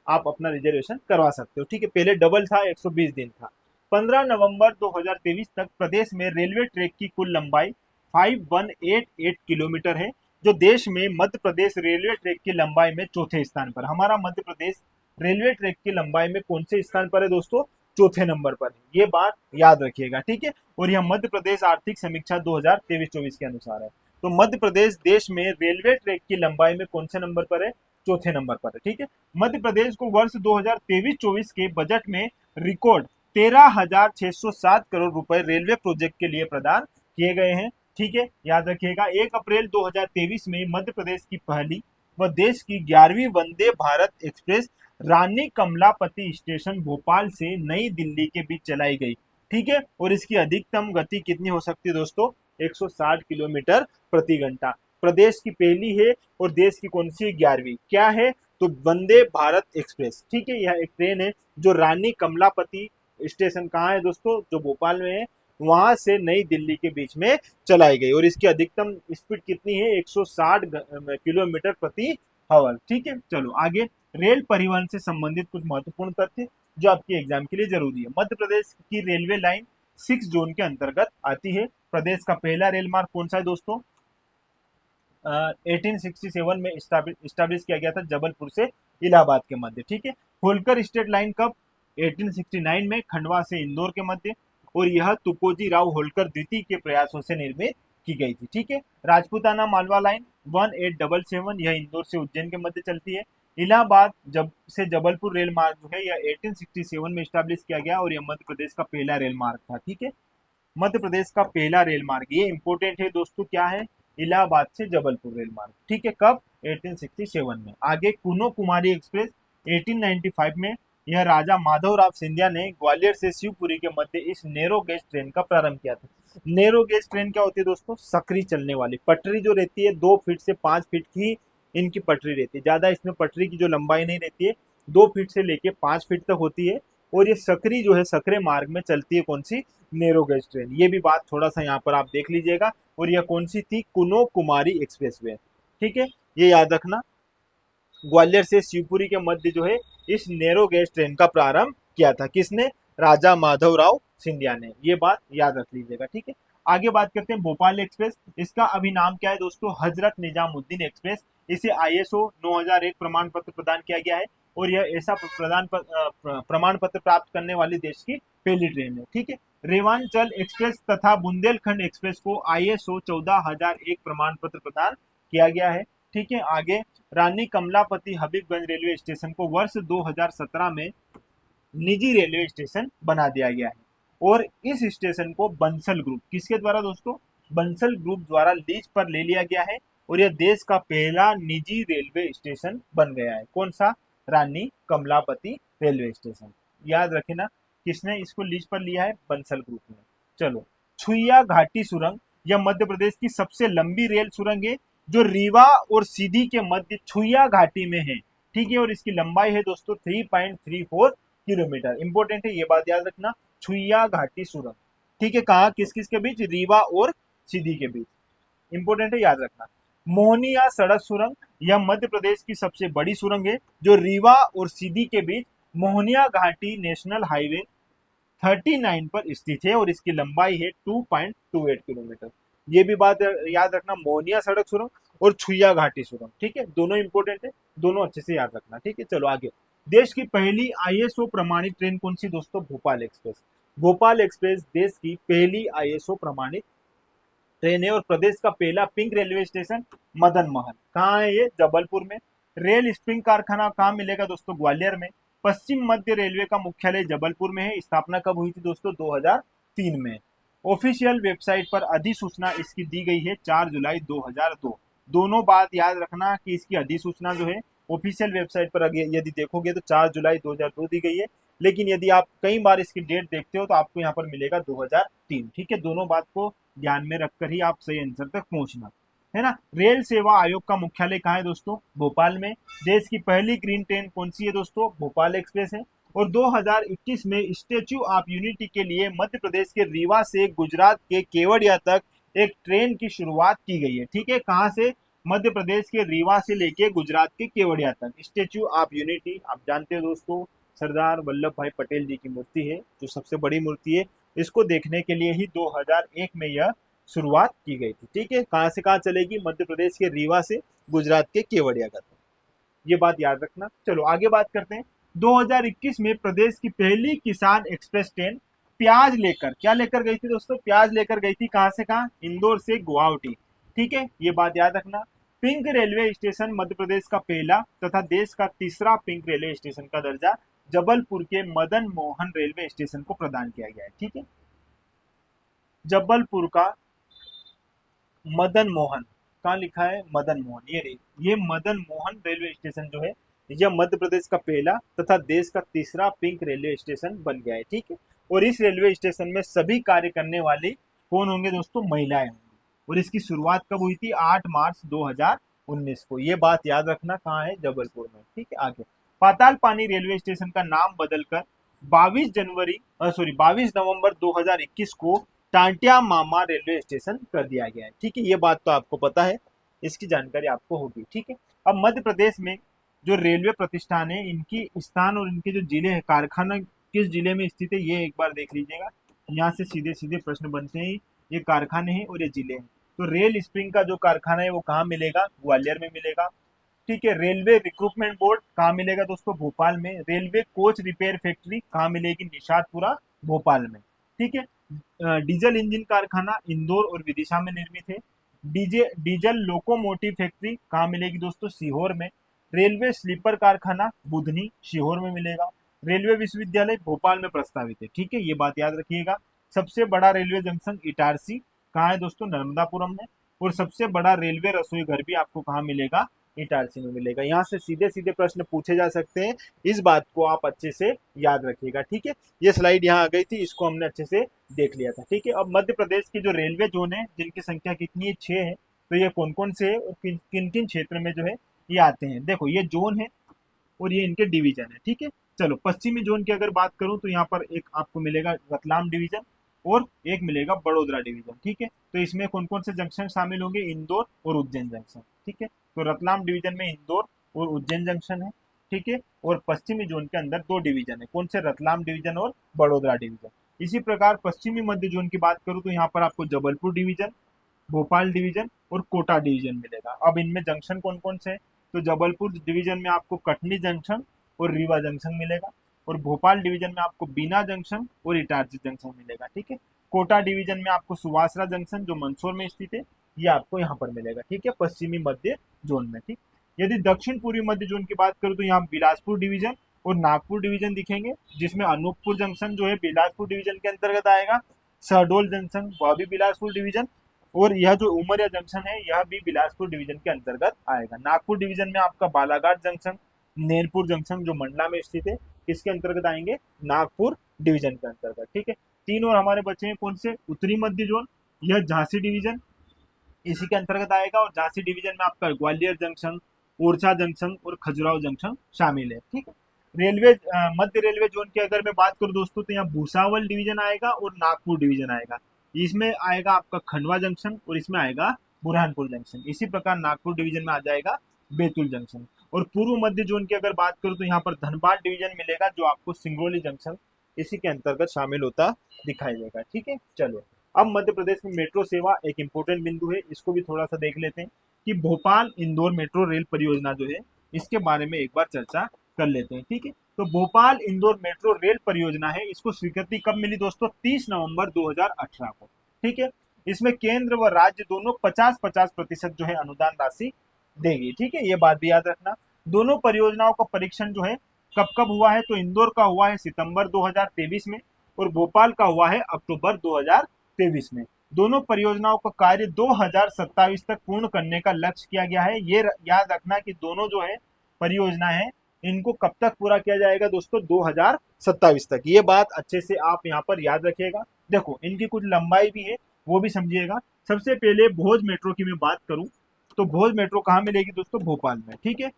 आप अपना रिजर्वेशन करवा सकते हो, ठीक है। पहले डबल था, 120 दिन था। 15 नवंबर 2023 तक प्रदेश में रेलवे ट्रैक की कुल लंबाई 5188 किलोमीटर है, जो देश में मध्य प्रदेश रेलवे ट्रैक की लंबाई में चौथे स्थान पर। हमारा मध्य प्रदेश रेलवे ट्रैक की लंबाई में कौन से स्थान पर है दोस्तों, चौथे नंबर पर है। ये बात याद रखिएगा, ठीक है। और यह मध्य प्रदेश आर्थिक समीक्षा 2023-24 के अनुसार है। तो मध्य प्रदेश देश में रेलवे ट्रैक की लंबाई में कौन से नंबर पर है, चौथे नंबर पर है, ठीक है। मध्य प्रदेश को वर्ष 2023-24 के बजट में रिकॉर्ड 13,607 करोड़ रुपए रेलवे प्रोजेक्ट के लिए प्रदान किए गए हैं, ठीक है। याद रखिएगा, 1 अप्रैल 2023 में मध्य प्रदेश की पहली व देश की 11वीं वंदे भारत एक्सप्रेस रानी कमलापति स्टेशन भोपाल से नई दिल्ली के बीच चलाई गई, ठीक है। और इसकी अधिकतम गति कितनी हो सकती है दोस्तों, 160 किलोमीटर प्रति घंटा। प्रदेश की पहली है और देश की कौन सी, 11वीं। क्या है तो वंदे भारत एक्सप्रेस, ठीक है। यह एक ट्रेन है जो रानी कमलापति स्टेशन कहाँ है दोस्तों, जो भोपाल में है, वहां से नई दिल्ली के बीच में चलाई गई और इसकी अधिकतम स्पीड कितनी है, 160 किलोमीटर प्रति आवर, ठीक है। चलो आगे, रेल परिवहन से संबंधित कुछ महत्वपूर्ण तथ्य। जो आपके एग्जाम के लिए जरूरी है। मध्य प्रदेश की रेलवे लाइन 6 जोन के अंतर्गत आती है। प्रदेश का पहला रेल मार्ग कौन सा है दोस्तों? 1867 में स्टैब्लिश किया गया था जबलपुर से इलाहाबाद के मध्य। ठीक है। होलकर स्टेट लाइन कब? 1869 में खंडवा से इंदौर के मध्य, और यह तुकोजी राव होलकर द्वितीय के प्रयासों से निर्मित की गई थी। ठीक है। राजपूताना मालवा लाइन 1877, यह इंदौर से उज्जैन के मध्य चलती है। इलाहाबाद जब से जबलपुर रेल मार्ग जो है यह 1867 में स्टैब्लिश किया गया, और यह मध्य प्रदेश का पहला रेल मार्ग था। ठीक है। मध्य प्रदेश का पहला रेल मार्ग, ये इंपॉर्टेंट है दोस्तों, क्या है? इलाहाबाद से जबलपुर रेल मार्ग। ठीक है। कब? 1867 में। आगे कुनो कुमारी एक्सप्रेस 1895 में, यह राजा माधवराव सिंधिया ने ग्वालियर से शिवपुरी के मध्य इस नैरो गेज ट्रेन का प्रारंभ किया था। नैरो गेज ट्रेन क्या होती है दोस्तों? सकरी चलने वाली पटरी जो रहती है 2 फीट से 5 फीट की इनकी पटरी रहती है, ज्यादा इसमें पटरी की जो लंबाई नहीं रहती है, 2 फीट से लेके 5 फीट तक होती है। और ये सकरी जो है सकरे मार्ग में चलती है, कौन सी? Narrow gauge train. ये भी बात थोड़ा सा यहाँ पर आप देख लीजिएगा। और यह कौन सी थी? कुनो कुमारी एक्सप्रेसवे। ठीक है, ये याद रखना। ग्वालियर से शिवपुरी के मध्य जो है इस नैरो गेज ट्रेन का प्रारंभ किया था। किसने? राजा माधवराव सिंधिया ने। ये बात याद रख लीजिएगा। ठीक है। आगे बात करते हैं भोपाल एक्सप्रेस। इसका अभी नाम क्या है दोस्तों? हजरत निजामुद्दीन एक्सप्रेस। इसे ISO 9001 प्रमाण पत्र प्रदान किया गया है, और यह ऐसा प्रमाण पत्र प्राप्त करने वाली देश की पहली ट्रेन है। ठीक है। रेवांचल एक्सप्रेस तथा बुंदेलखंड एक्सप्रेस को ISO 14001 प्रमाण पत्र प्रदान किया गया है। ठीक है। आगे रानी कमलापति हबीबगंज रेलवे स्टेशन को वर्ष 2017 में निजी रेलवे स्टेशन बना दिया गया है, और इस स्टेशन को बंसल ग्रुप, किसके द्वारा दोस्तों? बंसल ग्रुप द्वारा लीज पर ले लिया गया है, और यह देश का पहला निजी रेलवे स्टेशन बन गया है। कौन सा? रानी कमलापति रेलवे स्टेशन। याद रखना, किसने इसको लीज पर लिया है? बंसल ग्रुप ने। चलो, छुइया घाटी सुरंग, यह मध्य प्रदेश की सबसे लंबी रेल सुरंग है, जो रीवा और सीधी के मध्य छुइया घाटी में है। ठीक है। और इसकी लंबाई है दोस्तों 3.34 किलोमीटर। इंपॉर्टेंट है, ये बात याद रखना। छुइया घाटी सुरंग। ठीक है। कहा? किस किस के बीच? रीवा और सीधी के बीच। इंपॉर्टेंट है, याद रखना। मोहनिया सड़क सुरंग, यह मध्य प्रदेश की सबसे बड़ी सुरंग है, जो रीवा और सीधी के बीच मोहनिया घाटी नेशनल हाईवे 39 पर स्थित है, और इसकी लंबाई है 2.28 किलोमीटर। ये भी बात याद रखना, मोहनिया सड़क सुरंग और छुइया घाटी सुरंग। ठीक है। दोनों इंपॉर्टेंट है, दोनों अच्छे से याद रखना। ठीक है। चलो आगे। देश की पहली ISO प्रमाणित ट्रेन कौन सी दोस्तों? भोपाल एक्सप्रेस। भोपाल एक्सप्रेस देश की पहली ISO प्रमाणित ट्रेन है, और प्रदेश का पहला pink railway station Madan Mahal. कहाँ है ये? जबलपुर में। रेल स्प्रिंग कारखाना कहाँ मिलेगा दोस्तों? ग्वालियर में। पश्चिम मध्य रेलवे का मुख्यालय जबलपुर में है। स्थापना कब हुई थी दोस्तों? 2003 में। ऑफिशियल वेबसाइट पर अधिसूचना इसकी दी गई है 4 जुलाई 2002। दोनों बात याद रखना कि इसकी अधिसूचना जो है ऑफिशियल वेबसाइट पर यदि देखोगे तो 4 जुलाई 2002 दी गई है, लेकिन यदि आप कई बार इसकी डेट देखते हो तो आपको यहाँ पर मिलेगा 2003। ठीक है। दोनों बात को ध्यान में रखकर ही आप सही आंसर तक पहुंचना है ना। रेल सेवा आयोग का मुख्यालय कहाँ है दोस्तों? भोपाल में। देश की पहली ग्रीन ट्रेन कौन सी है दोस्तों? भोपाल एक्सप्रेस है। और 2021 में स्टेच्यू ऑफ यूनिटी के लिए मध्य प्रदेश के रीवा से गुजरात के केवड़िया तक एक ट्रेन की शुरुआत की गई है। ठीक है। कहाँ से? मध्य प्रदेश के रीवा से लेके गुजरात के केवड़िया तक। स्टेच्यू ऑफ यूनिटी आप जानते हो दोस्तों, सरदार वल्लभ भाई पटेल जी की मूर्ति है, जो सबसे बड़ी मूर्ति है। इसको देखने के लिए ही 2001 में यह शुरुआत की गई थी। ठीक है। कहाँ से कहाँ चलेगी? मध्य प्रदेश के रीवा से गुजरात के केवड़िया तक। ये बात याद रखना। चलो आगे बात करते हैं। 2021 में प्रदेश की पहली किसान एक्सप्रेस ट्रेन प्याज लेकर, क्या लेकर गई थी दोस्तों? प्याज लेकर गई थी। कहां से कहां? इंदौर से गुवाहाटी। ठीक है। ये बात याद रखना। Pink railway station Madhya Pradesh का पहला तथा देश का तीसरा पिंक रेलवे स्टेशन का दर्जा जबलपुर के मदन मोहन रेलवे स्टेशन को प्रदान किया गया है। ठीक है। जबलपुर का मदन मोहन, कहाँ लिखा है? मदन मोहन। ये मदन मोहन रेलवे स्टेशन जो है यह मध्य प्रदेश का पहला तथा देश का तीसरा पिंक रेलवे स्टेशन बन गया है। ठीक है। और इस रेलवे स्टेशन में सभी कार्य करने वाले कौन होंगे दोस्तों? महिलाएं होंगी। और इसकी शुरुआत कब हुई थी? 8 मार्च 2019 को। ये बात याद रखना। कहाँ है? जबलपुर में। ठीक है। आगे पाताल पानी रेलवे स्टेशन का नाम बदलकर 22 नवंबर 2021 को टांटिया मामा रेलवे स्टेशन कर दिया गया है। ठीक है। ये बात तो आपको पता है, इसकी जानकारी आपको होगी। ठीक है। अब मध्य प्रदेश में जो रेलवे प्रतिष्ठान है इनकी स्थान और इनके जो जिले हैं, कारखाना किस जिले में स्थित है, ये एक बार देख लीजिएगा। यहाँ से सीधे सीधे प्रश्न बनते हैं, ये कारखाने हैं और ये जिले हैं। तो रेल स्प्रिंग का जो कारखाना है वो कहाँ मिलेगा, ग्वालियर में मिलेगा। ठीक है, रेलवे रिक्रूटमेंट बोर्ड कहाँ मिलेगा दोस्तों, भोपाल में। रेलवे कोच रिपेयर फैक्ट्री कहाँ मिलेगी, निशातपुरा भोपाल में। ठीक है, डीजल इंजन कारखाना इंदौर और विदिशा में निर्मित है। डीजल लोकोमोटिव फैक्ट्री कहाँ मिलेगी दोस्तों, सीहोर में। रेलवे स्लीपर कारखाना बुधनी सीहोर में मिलेगा। रेलवे विश्वविद्यालय भोपाल में प्रस्तावित है। ठीक है, ये बात याद रखिएगा। सबसे बड़ा रेलवे जंक्शन इटारसी कहाँ है दोस्तों, नर्मदापुरम में। और सबसे बड़ा रेलवे रसोई घर भी आपको कहाँ मिलेगा, इटारसी में मिलेगा। यहाँ से सीधे सीधे प्रश्न पूछे जा सकते हैं, इस बात को आप अच्छे से याद रखिएगा। ठीक है, ये स्लाइड यहाँ आ गई थी, इसको हमने अच्छे से देख लिया था। ठीक है, अब मध्य प्रदेश की जो रेलवे जोन है जिनकी संख्या कितनी है, 6 है। तो ये कौन कौन से है और किन किन क्षेत्र में जो है ये आते हैं, देखो ये जोन है और ये इनके डिवीजन है। ठीक है, चलो पश्चिमी जोन की अगर बात करूं तो यहाँ पर एक आपको मिलेगा रतलाम डिवीजन और एक मिलेगा बड़ोदरा डिवीजन। ठीक है, तो इसमें कौन कौन से जंक्शन शामिल होंगे, इंदौर और उज्जैन जंक्शन। ठीक है, तो रतलाम डिवीजन में इंदौर और उज्जैन जंक्शन है। ठीक है, और पश्चिमी जोन के अंदर 2 डिवीजन है, कौन से, रतलाम डिवीजन और बड़ोदरा डिवीजन। इसी प्रकार पश्चिमी मध्य जोन की बात करूं तो यहाँ पर आपको जबलपुर डिवीजन, भोपाल डिवीजन और कोटा डिवीजन मिलेगा। अब इनमें जंक्शन कौन कौन से हैं, तो जबलपुर डिवीजन में आपको कटनी जंक्शन और रीवा जंक्शन मिलेगा। और भोपाल डिवीजन में आपको बीना जंक्शन और इटारसी जंक्शन मिलेगा। ठीक है, कोटा डिवीजन में आपको सुवासरा जंक्शन जो मंदसौर में स्थित है ये आपको यहाँ पर मिलेगा। ठीक है, पश्चिमी मध्य जोन में। ठीक, यदि दक्षिण पूर्वी मध्य जोन की बात करूँ तो यहाँ बिलासपुर डिवीजन और नागपुर डिवीजन दिखेंगे, जिसमें अनूपपुर जंक्शन जो है बिलासपुर डिवीजन के अंतर्गत आएगा। शहडोल जंक्शन वह भी बिलासपुर डिवीजन, और यह जो उमरिया जंक्शन है यह भी बिलासपुर डिवीजन के अंतर्गत आएगा। नागपुर डिवीजन में आपका बालाघाट जंक्शन, नैनपुर जंक्शन जो मंडला में स्थित है, किसके अंतर्गत आएंगे, नागपुर डिवीजन के अंतर्गत। ठीक है, 3 और हमारे बचे हैं कौन से, उत्तरी मध्य जोन, यह झांसी डिवीजन इसी के अंतर्गत आएगा। और झांसी डिवीजन में आपका ग्वालियर जंक्शन, ओरछा जंक्शन और खजुराहो जंक्शन शामिल है। ठीक है, रेलवे मध्य रेलवे जोन की अगर मैं बात करूं दोस्तों तो यहाँ भूसावल डिवीजन आएगा और नागपुर डिवीजन आएगा। इसमें आएगा आपका खंडवा जंक्शन और इसमें आएगा बुरहानपुर जंक्शन। इसी प्रकार नागपुर डिवीजन में आ जाएगा बैतूल जंक्शन। और पूर्व मध्य जोन की अगर बात करूं तो यहाँ पर धनबाद डिवीजन मिलेगा जो आपको सिंगरौली जंक्शन इसी के अंतर्गत शामिल होता दिखाई देगा। ठीक है, चलो अब मध्य प्रदेश में मेट्रो सेवा एक इंपॉर्टेंट बिंदु है, इसको भी थोड़ा सा देख लेते हैं कि भोपाल इंदौर मेट्रो रेल परियोजना जो है इसके बारे में एक बार चर्चा कर लेते हैं। ठीक है, तो भोपाल इंदौर मेट्रो रेल परियोजना है, इसको स्वीकृति कब मिली दोस्तों, 30 नवंबर 2018 को। ठीक है, इसमें केंद्र व राज्य दोनों 50-50% जो है अनुदान राशि देगी। ठीक है, ये बात भी याद रखना। दोनों परियोजनाओं का परीक्षण जो है कब कब हुआ है, तो इंदौर का हुआ है सितंबर 2023 में और भोपाल का हुआ है अक्टूबर 2023 में। दोनों परियोजनाओं का कार्य 2027 तक पूर्ण करने का लक्ष्य किया गया है। ये याद रखना कि दोनों जो है परियोजना है इनको कब तक पूरा किया जाएगा दोस्तों, 2027 तक। ये बात अच्छे से आप यहाँ पर याद रखिएगा। देखो इनकी कुछ लंबाई भी है वो भी समझिएगा। सबसे पहले भोज मेट्रो की मैं बात करूं तो भोज मेट्रो कहाँ मिलेगी दोस्तों, भोपाल में। ठीक है,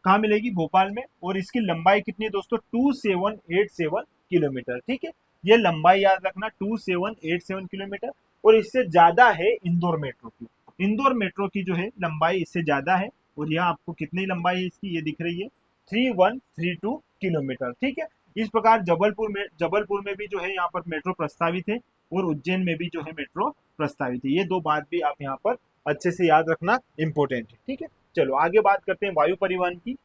कहाँ मिलेगी, भोपाल में। और इसकी लंबाई कितनी है दोस्तों, 2787 किलोमीटर। ठीक है, ये लंबाई याद रखना 2787 किलोमीटर। और इससे ज्यादा है इंदौर मेट्रो की। इंदौर मेट्रो की जो है लंबाई इससे ज्यादा है और यह आपको कितनी लंबाई है इसकी, ये दिख रही है 3132 किलोमीटर। ठीक है, इस प्रकार जबलपुर में भी जो है यहाँ पर मेट्रो प्रस्तावित है और उज्जैन में भी जो है मेट्रो प्रस्तावित है। ये 2 बात भी आप यहाँ पर अच्छे से याद रखना इंपॉर्टेंट है। ठीक है, चलो आगे बात करते हैं वायु परिवहन की।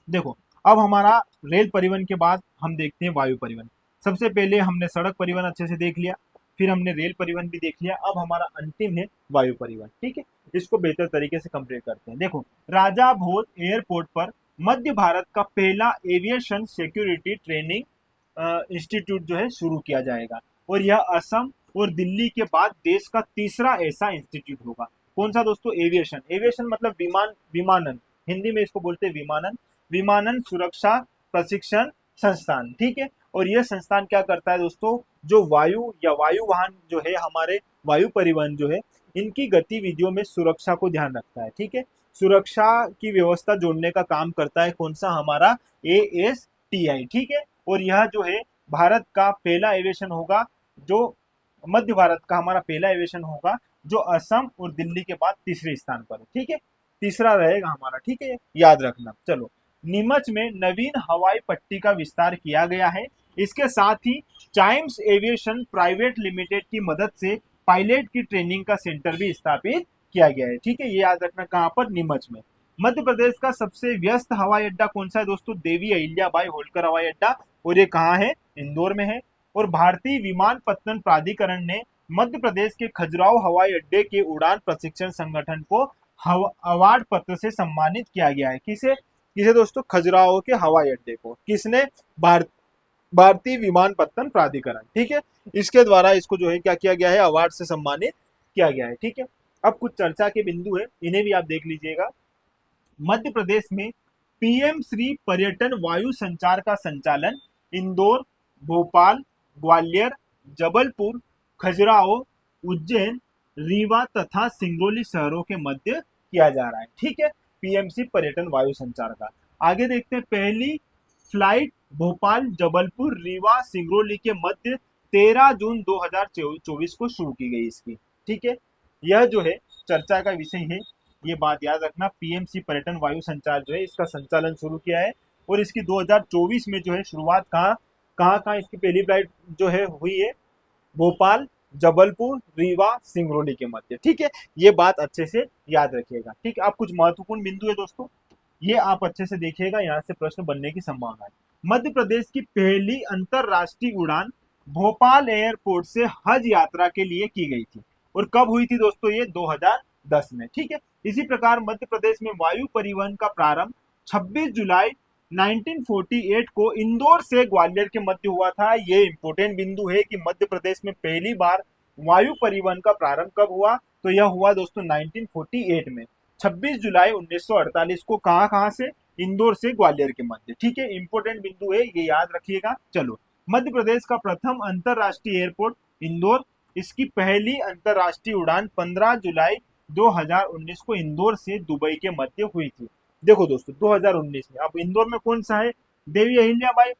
देखो अब हमारा रेल परिवहन के बाद हम देखते हैं वायु परिवहन। सबसे पहले हमने सड़क परिवहन अच्छे से देख लिया, फिर हमने रेल परिवहन भी देख लिया, अब हमारा अंतिम है वायु परिवहन। ठीक है, इसको बेहतर तरीके से कंप्लीट करते हैं। देखो राजा भोज एयरपोर्ट पर मध्य भारत का पहला एविएशन सिक्योरिटी ट्रेनिंग इंस्टीट्यूट जो है शुरू किया जाएगा और यह असम और दिल्ली के बाद देश का तीसरा ऐसा इंस्टीट्यूट होगा। कौन सा दोस्तों, एविएशन। एविएशन मतलब विमानन, हिंदी में इसको बोलते हैं विमानन, विमानन सुरक्षा प्रशिक्षण संस्थान। ठीक है, और यह संस्थान क्या करता है दोस्तों, जो वायु या वायु वाहन जो है हमारे वायु परिवहन जो है इनकी गतिविधियों में सुरक्षा को ध्यान रखता है। ठीक है, सुरक्षा की व्यवस्था जोड़ने का काम करता है कौन सा, हमारा ASTI। ठीक है, और यह जो है भारत का पहला एविएशन होगा, जो मध्य भारत का हमारा पहला एविएशन होगा जो असम और दिल्ली के बाद तीसरे स्थान पर है। ठीक है, तीसरा रहेगा हमारा, ठीक है, याद रखना। चलो, नीमच में नवीन हवाई पट्टी का विस्तार किया गया है। इसके साथ ही चाइम्स एविएशन प्राइवेट लिमिटेड की मदद से पायलट की ट्रेनिंग का सेंटर भी स्थापित किया गया है, ठीक है, ये याद रखना, कहां पर, नीमच में। मध्य प्रदेश का सबसे व्यस्त हवाई अड्डा कौन सा है दोस्तों? देवी अहिल्याबाई होलकर हवाई अड्डा, और ये कहाँ है? इंदौर में है। और भारतीय विमानपत्तन प्राधिकरण ने मध्य प्रदेश के खजुराहो हवाई अड्डे के उड़ान प्रशिक्षण संगठन को अवार्ड पत्र से सम्मानित किया गया है। किसे किसे दोस्तों? खजुराहो के हवाई अड्डे को। किसने? भारतीय विमानपत्तन प्राधिकरण, ठीक है, इसके द्वारा इसको जो है क्या किया गया है? अवार्ड से सम्मानित किया गया है, ठीक है। अब कुछ चर्चा के बिंदु है, इन्हें भी आप देख लीजिएगा। मध्य प्रदेश में पीएम श्री पर्यटन वायु संचार का संचालन इंदौर, भोपाल, ग्वालियर, जबलपुर, खजुराहो, उज्जैन, रीवा तथा सिंगरौली शहरों के मध्य किया जा रहा है, ठीक है, पीएमसी पर्यटन वायु संचार का। आगे देखते हैं, पहली फ्लाइट भोपाल, जबलपुर, रीवा, सिंगरौली के मध्य 13 जून 2024 को शुरू की गई इसकी, ठीक है। यह जो है चर्चा का विषय है, ये बात याद रखना। पीएमसी पर्यटन वायु संचार जो है इसका संचालन शुरू किया है, और इसकी 2024 में जो है शुरुआत कहाँ इसकी पहली फ्लाइट जो है हुई है? भोपाल, जबलपुर, रीवा, सिंगरौली के मध्य, ठीक है, ये बात अच्छे से याद रखिएगा, ठीक है। अब कुछ महत्वपूर्ण बिंदु है दोस्तों, ये आप अच्छे से देखिएगा, यहाँ से प्रश्न बनने की संभावना है। मध्य प्रदेश की पहली अंतरराष्ट्रीय उड़ान भोपाल एयरपोर्ट से हज यात्रा के लिए की गई थी, और कब हुई थी दोस्तों? ये 2010 में, ठीक है। इसी प्रकार मध्य प्रदेश में वायु परिवहन का प्रारंभ 26 जुलाई 1948 को इंदौर से ग्वालियर के मध्य हुआ था। ये इंपॉर्टेंट बिंदु है कि मध्य प्रदेश में पहली बार वायु परिवहन का प्रारंभ कब हुआ? तो यह हुआ दोस्तों 1948 में, 26 जुलाई 1948 को। कहां से? इंदौर से ग्वालियर के मध्य, ठीक है, इंपॉर्टेंट बिंदु है, ये याद रखिएगा। चलो, मध्य प्रदेश का प्रथम अंतरराष्ट्रीय एयरपोर्ट इंदौर, इसकी पहली अंतरराष्ट्रीय उड़ान 15 जुलाई 2019 को इंदौर से दुबई के मध्य हुई थी। देखो दोस्तों 2019 में, अब इंदौर में कौन सा है? देवी अहिल्याबाई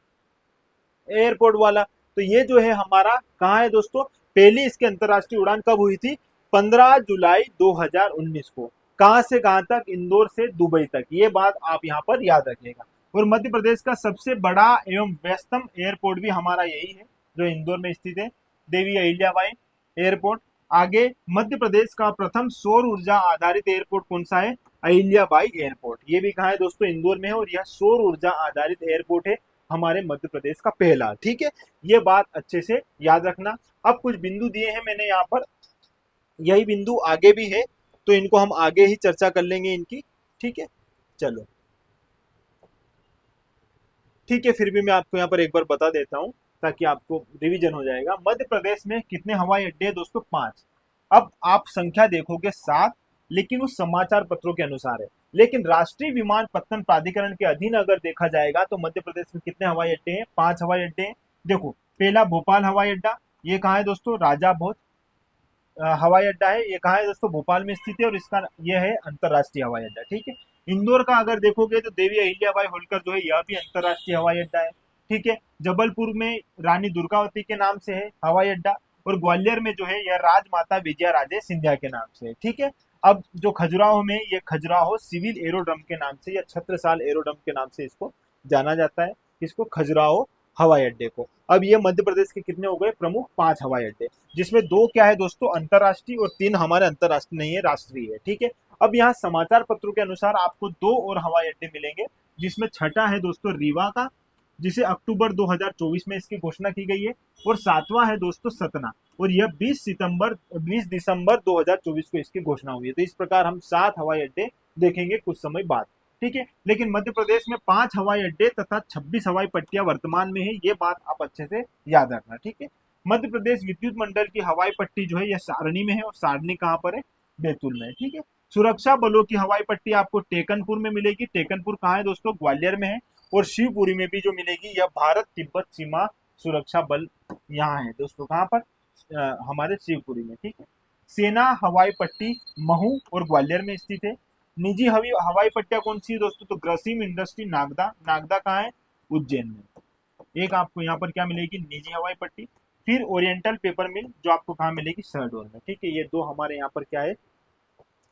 एयरपोर्ट वाला। तो ये जो है हमारा कहाँ है दोस्तों? पहली इसकी अंतरराष्ट्रीय उड़ान कब हुई थी? 15 जुलाई 2019 को। कहां से कहां तक? इंदौर से दुबई तक, ये बात आप यहाँ पर याद रखिएगा। और मध्य प्रदेश का सबसे बड़ा एवं व्यस्तम एयरपोर्ट भी हमारा यही है, जो इंदौर में स्थित है, देवी अहिल्याबाई एयरपोर्ट। आगे मध्य प्रदेश का प्रथम सौर ऊर्जा आधारित एयरपोर्ट कौन सा है? अहिल्याबाई एयरपोर्ट। ये भी कहाँ है दोस्तों? इंदौर में है, और यह सौर ऊर्जा आधारित एयरपोर्ट है हमारे मध्य प्रदेश का पहला, ठीक है, ये बात अच्छे से याद रखना। अब कुछ बिंदु दिए हैं मैंने यहाँ पर, यही बिंदु आगे भी है, तो इनको हम आगे ही चर्चा कर लेंगे इनकी, ठीक है। चलो, ठीक है, फिर भी मैं आपको यहाँ पर एक बार बता देता हूँ ताकि आपको रिवीजन हो जाएगा। मध्य प्रदेश में कितने हवाई अड्डे हैं दोस्तों? 5। अब आप संख्या देखोगे 7, लेकिन उस समाचार पत्रों के अनुसार है। लेकिन राष्ट्रीय विमानपत्तन प्राधिकरण के अधीन अगर देखा जाएगा तो मध्य प्रदेश में कितने हवाई अड्डे हैं? 5 हवाई अड्डे हैं। देखो, पहला भोपाल हवाई अड्डा, ये कहाँ है दोस्तों? राजा भोज हवाई अड्डा है, ये कहाँ है दोस्तों? भोपाल में स्थित है, और इसका ये है अंतरराष्ट्रीय हवाई अड्डा, ठीक है। इंदौर का अगर देखोगे तो देवी अहिल्याबाई होलकर जो है, यह भी अंतरराष्ट्रीय हवाई अड्डा है, ठीक है। जबलपुर में रानी दुर्गावती के नाम से है हवाई अड्डा, और ग्वालियर में जो है यह राजमाता विजया राजे सिंधिया के नाम से है, ठीक है। अब जो खजुराहो में, ये खजुराहो सिविल एरोड्रम के नाम से या छत्रसाल एरोड्रम के नाम से इसको जाना जाता है, इसको खजुराहो हवाई अड्डे को। अब ये मध्य प्रदेश के कितने हो गए प्रमुख? 5 हवाई अड्डे, जिसमें 2 क्या है दोस्तों? अंतरराष्ट्रीय, और 3 हमारे अंतरराष्ट्रीय नहीं है, राष्ट्रीय है, ठीक है। अब यहाँ समाचार पत्रों के अनुसार आपको 2 और हवाई अड्डे मिलेंगे, जिसमें छठा है दोस्तों रीवा का, जिसे अक्टूबर 2024 में इसकी घोषणा की गई है, और 7वां है दोस्तों सतना, और यह 20 दिसंबर 2024 को इसकी घोषणा हुई है। तो इस प्रकार हम 7 हवाई अड्डे देखेंगे कुछ समय बाद, ठीक है। लेकिन मध्य प्रदेश में 5 हवाई अड्डे तथा 26 हवाई पट्टियां वर्तमान में है, ये बात आप अच्छे से याद रखना, ठीक है। मध्य प्रदेश विद्युत मंडल की हवाई पट्टी जो है यह सारणी में है, और सारणी कहाँ पर है? बैतूल में, ठीक है। सुरक्षा बलों की हवाई पट्टी आपको टेकनपुर में मिलेगी। टेकनपुर कहाँ है दोस्तों? ग्वालियर में है। और शिवपुरी में भी जो मिलेगी, यह भारत तिब्बत सीमा सुरक्षा बल यहाँ है दोस्तों, कहाँ पर? हमारे शिवपुरी में, ठीक है। सेना हवाई पट्टी महू और ग्वालियर में स्थित है। निजी हवाई पट्टियां कौन सी है दोस्तों? तो ग्रसीम इंडस्ट्री नागदा, नागदा कहाँ है? उज्जैन में। एक आपको यहाँ पर क्या मिलेगी? निजी हवाई पट्टी। फिर ओरिएंटल पेपर मिल, जो आपको कहाँ मिलेगी? शहडोल में, ठीक है। ये 2 हमारे यहाँ पर क्या है?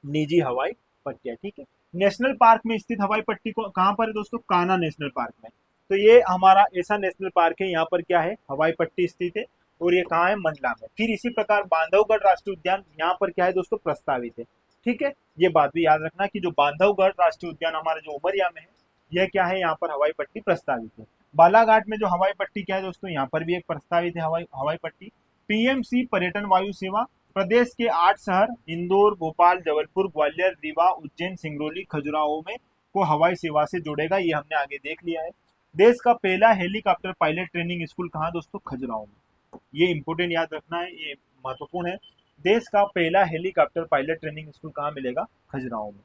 निजी हवाई पट्टियां, ठीक है। नेशनल पार्क में स्थित हवाई पट्टी को कहाँ पर है दोस्तों, कान्हा नेशनल पार्क में। तो ये हमारा ऐसा नेशनल पार्क है, यहाँ पर क्या है, हवाई पट्टी स्थित है, और ये कहाँ है, मंडला में। फिर इसी प्रकार बांधवगढ़ राष्ट्रीय उद्यान यहाँ पर क्या है दोस्तों, प्रस्तावित है, ठीक है। ये बात भी याद रखना कि जो बांधवगढ़ राष्ट्रीय उद्यान हमारे जो उमरिया में है, यह क्या है, यहाँ पर हवाई पट्टी प्रस्तावित है। बालाघाट में जो हवाई पट्टी क्या है दोस्तों, यहाँ पर भी एक प्रस्तावित है हवाई पट्टी। पीएमसी पर्यटन वायु सेवा प्रदेश के 8 शहर इंदौर, भोपाल, जबलपुर, ग्वालियर, रीवा, उज्जैन, सिंगरौली, खजुराहो में को हवाई सेवा से जोड़ेगा, ये हमने आगे देख लिया है। देश का पहला हेलीकॉप्टर पायलट ट्रेनिंग स्कूल कहाँ दोस्तों, खजुराहो में। ये इंपोर्टेंट याद रखना है, ये महत्वपूर्ण है। देश का पहला हेलीकॉप्टर पायलट ट्रेनिंग स्कूल कहाँ मिलेगा, खजुराहो में,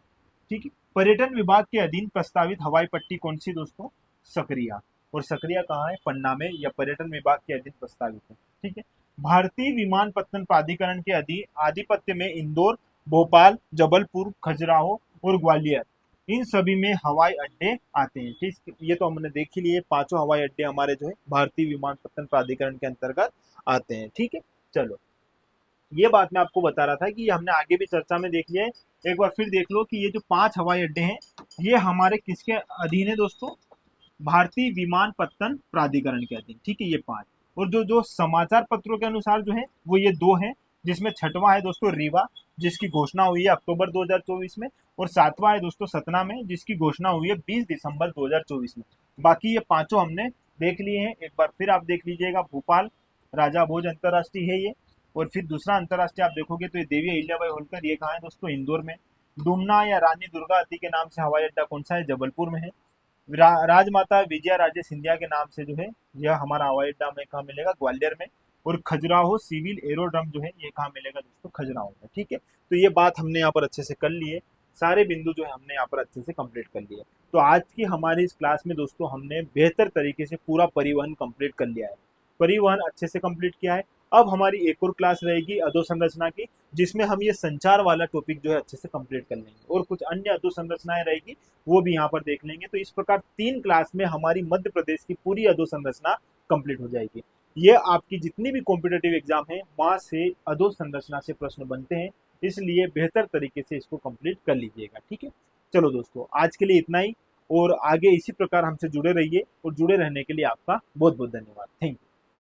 ठीक है। पर्यटन विभाग के अधीन प्रस्तावित हवाई पट्टी कौन सी दोस्तों, सकरिया। और सकरिया कहाँ है, पन्ना में, या पर्यटन विभाग के अधीन प्रस्तावित है, ठीक है। भारतीय विमानपत्तन प्राधिकरण के अधीन आधिपत्य में इंदौर, भोपाल, जबलपुर, खजुराहो और ग्वालियर, इन सभी में हवाई अड्डे आते हैं, ठीक। ये तो हमने देख ही लिए, पांचों हवाई अड्डे हमारे जो है भारतीय विमानपत्तन प्राधिकरण के अंतर्गत आते हैं, ठीक है। चलो, ये बात मैं आपको बता रहा था कि हमने आगे भी चर्चा में देख लिया है। एक बार फिर देख लो कि ये जो 5 हवाई अड्डे हैं, ये हमारे किसके अधीन है दोस्तों, भारतीय विमानपत्तन प्राधिकरण के अधीन, ठीक है, ये 5। और जो जो समाचार पत्रों के अनुसार जो है वो ये 2 हैं, जिसमें छठवां है दोस्तों रीवा, जिसकी घोषणा हुई है अक्टूबर 2024 में, और 7वां है दोस्तों सतना में, जिसकी घोषणा हुई है 20 दिसंबर 2024 में। बाकी ये पांचों हमने देख लिए हैं, एक बार फिर आप देख लीजिएगा। भोपाल राजा भोज अंतर्राष्ट्रीय है ये, और फिर दूसरा अंतर्राष्ट्रीय आप देखोगे तो ये देवी अहिल्याबाई होलकर, ये कहाँ है दोस्तों, इंदौर में। डुमना या रानी दुर्गावती के नाम से हवाई अड्डा कौन सा है, जबलपुर में है। राजमाता विजया राजे सिंधिया के नाम से जो है यह हमारा हवाई अड्डा हमें कहाँ मिलेगा, ग्वालियर में। और खजुराहो सिविल एरोड्रम जो है ये कहाँ मिलेगा दोस्तों, खजुराहो में, ठीक है। तो ये बात हमने यहाँ पर अच्छे से कर ली है, सारे बिंदु जो है हमने यहाँ पर अच्छे से कंप्लीट कर लिए। तो आज की हमारी इस क्लास में दोस्तों हमने बेहतर तरीके से पूरा परिवहन कंप्लीट कर लिया है, परिवहन अच्छे से कंप्लीट किया है। अब हमारी एक और क्लास रहेगी अधोसंरचना की, जिसमें हम ये संचार वाला टॉपिक जो है अच्छे से कंप्लीट कर लेंगे, और कुछ अन्य अधोसंरचनाएं रहेगी वो भी यहाँ पर देख लेंगे। तो इस प्रकार 3 क्लास में हमारी मध्य प्रदेश की पूरी अधोसंरचना कंप्लीट हो जाएगी। ये आपकी जितनी भी कॉम्पिटेटिव एग्जाम है वहां से अधोसंरचना से प्रश्न बनते हैं, इसलिए बेहतर तरीके से इसको कंप्लीट कर लीजिएगा, ठीक है। चलो दोस्तों, आज के लिए इतना ही, और आगे इसी प्रकार हमसे जुड़े रहिए, और जुड़े रहने के लिए आपका बहुत बहुत धन्यवाद। Thank you.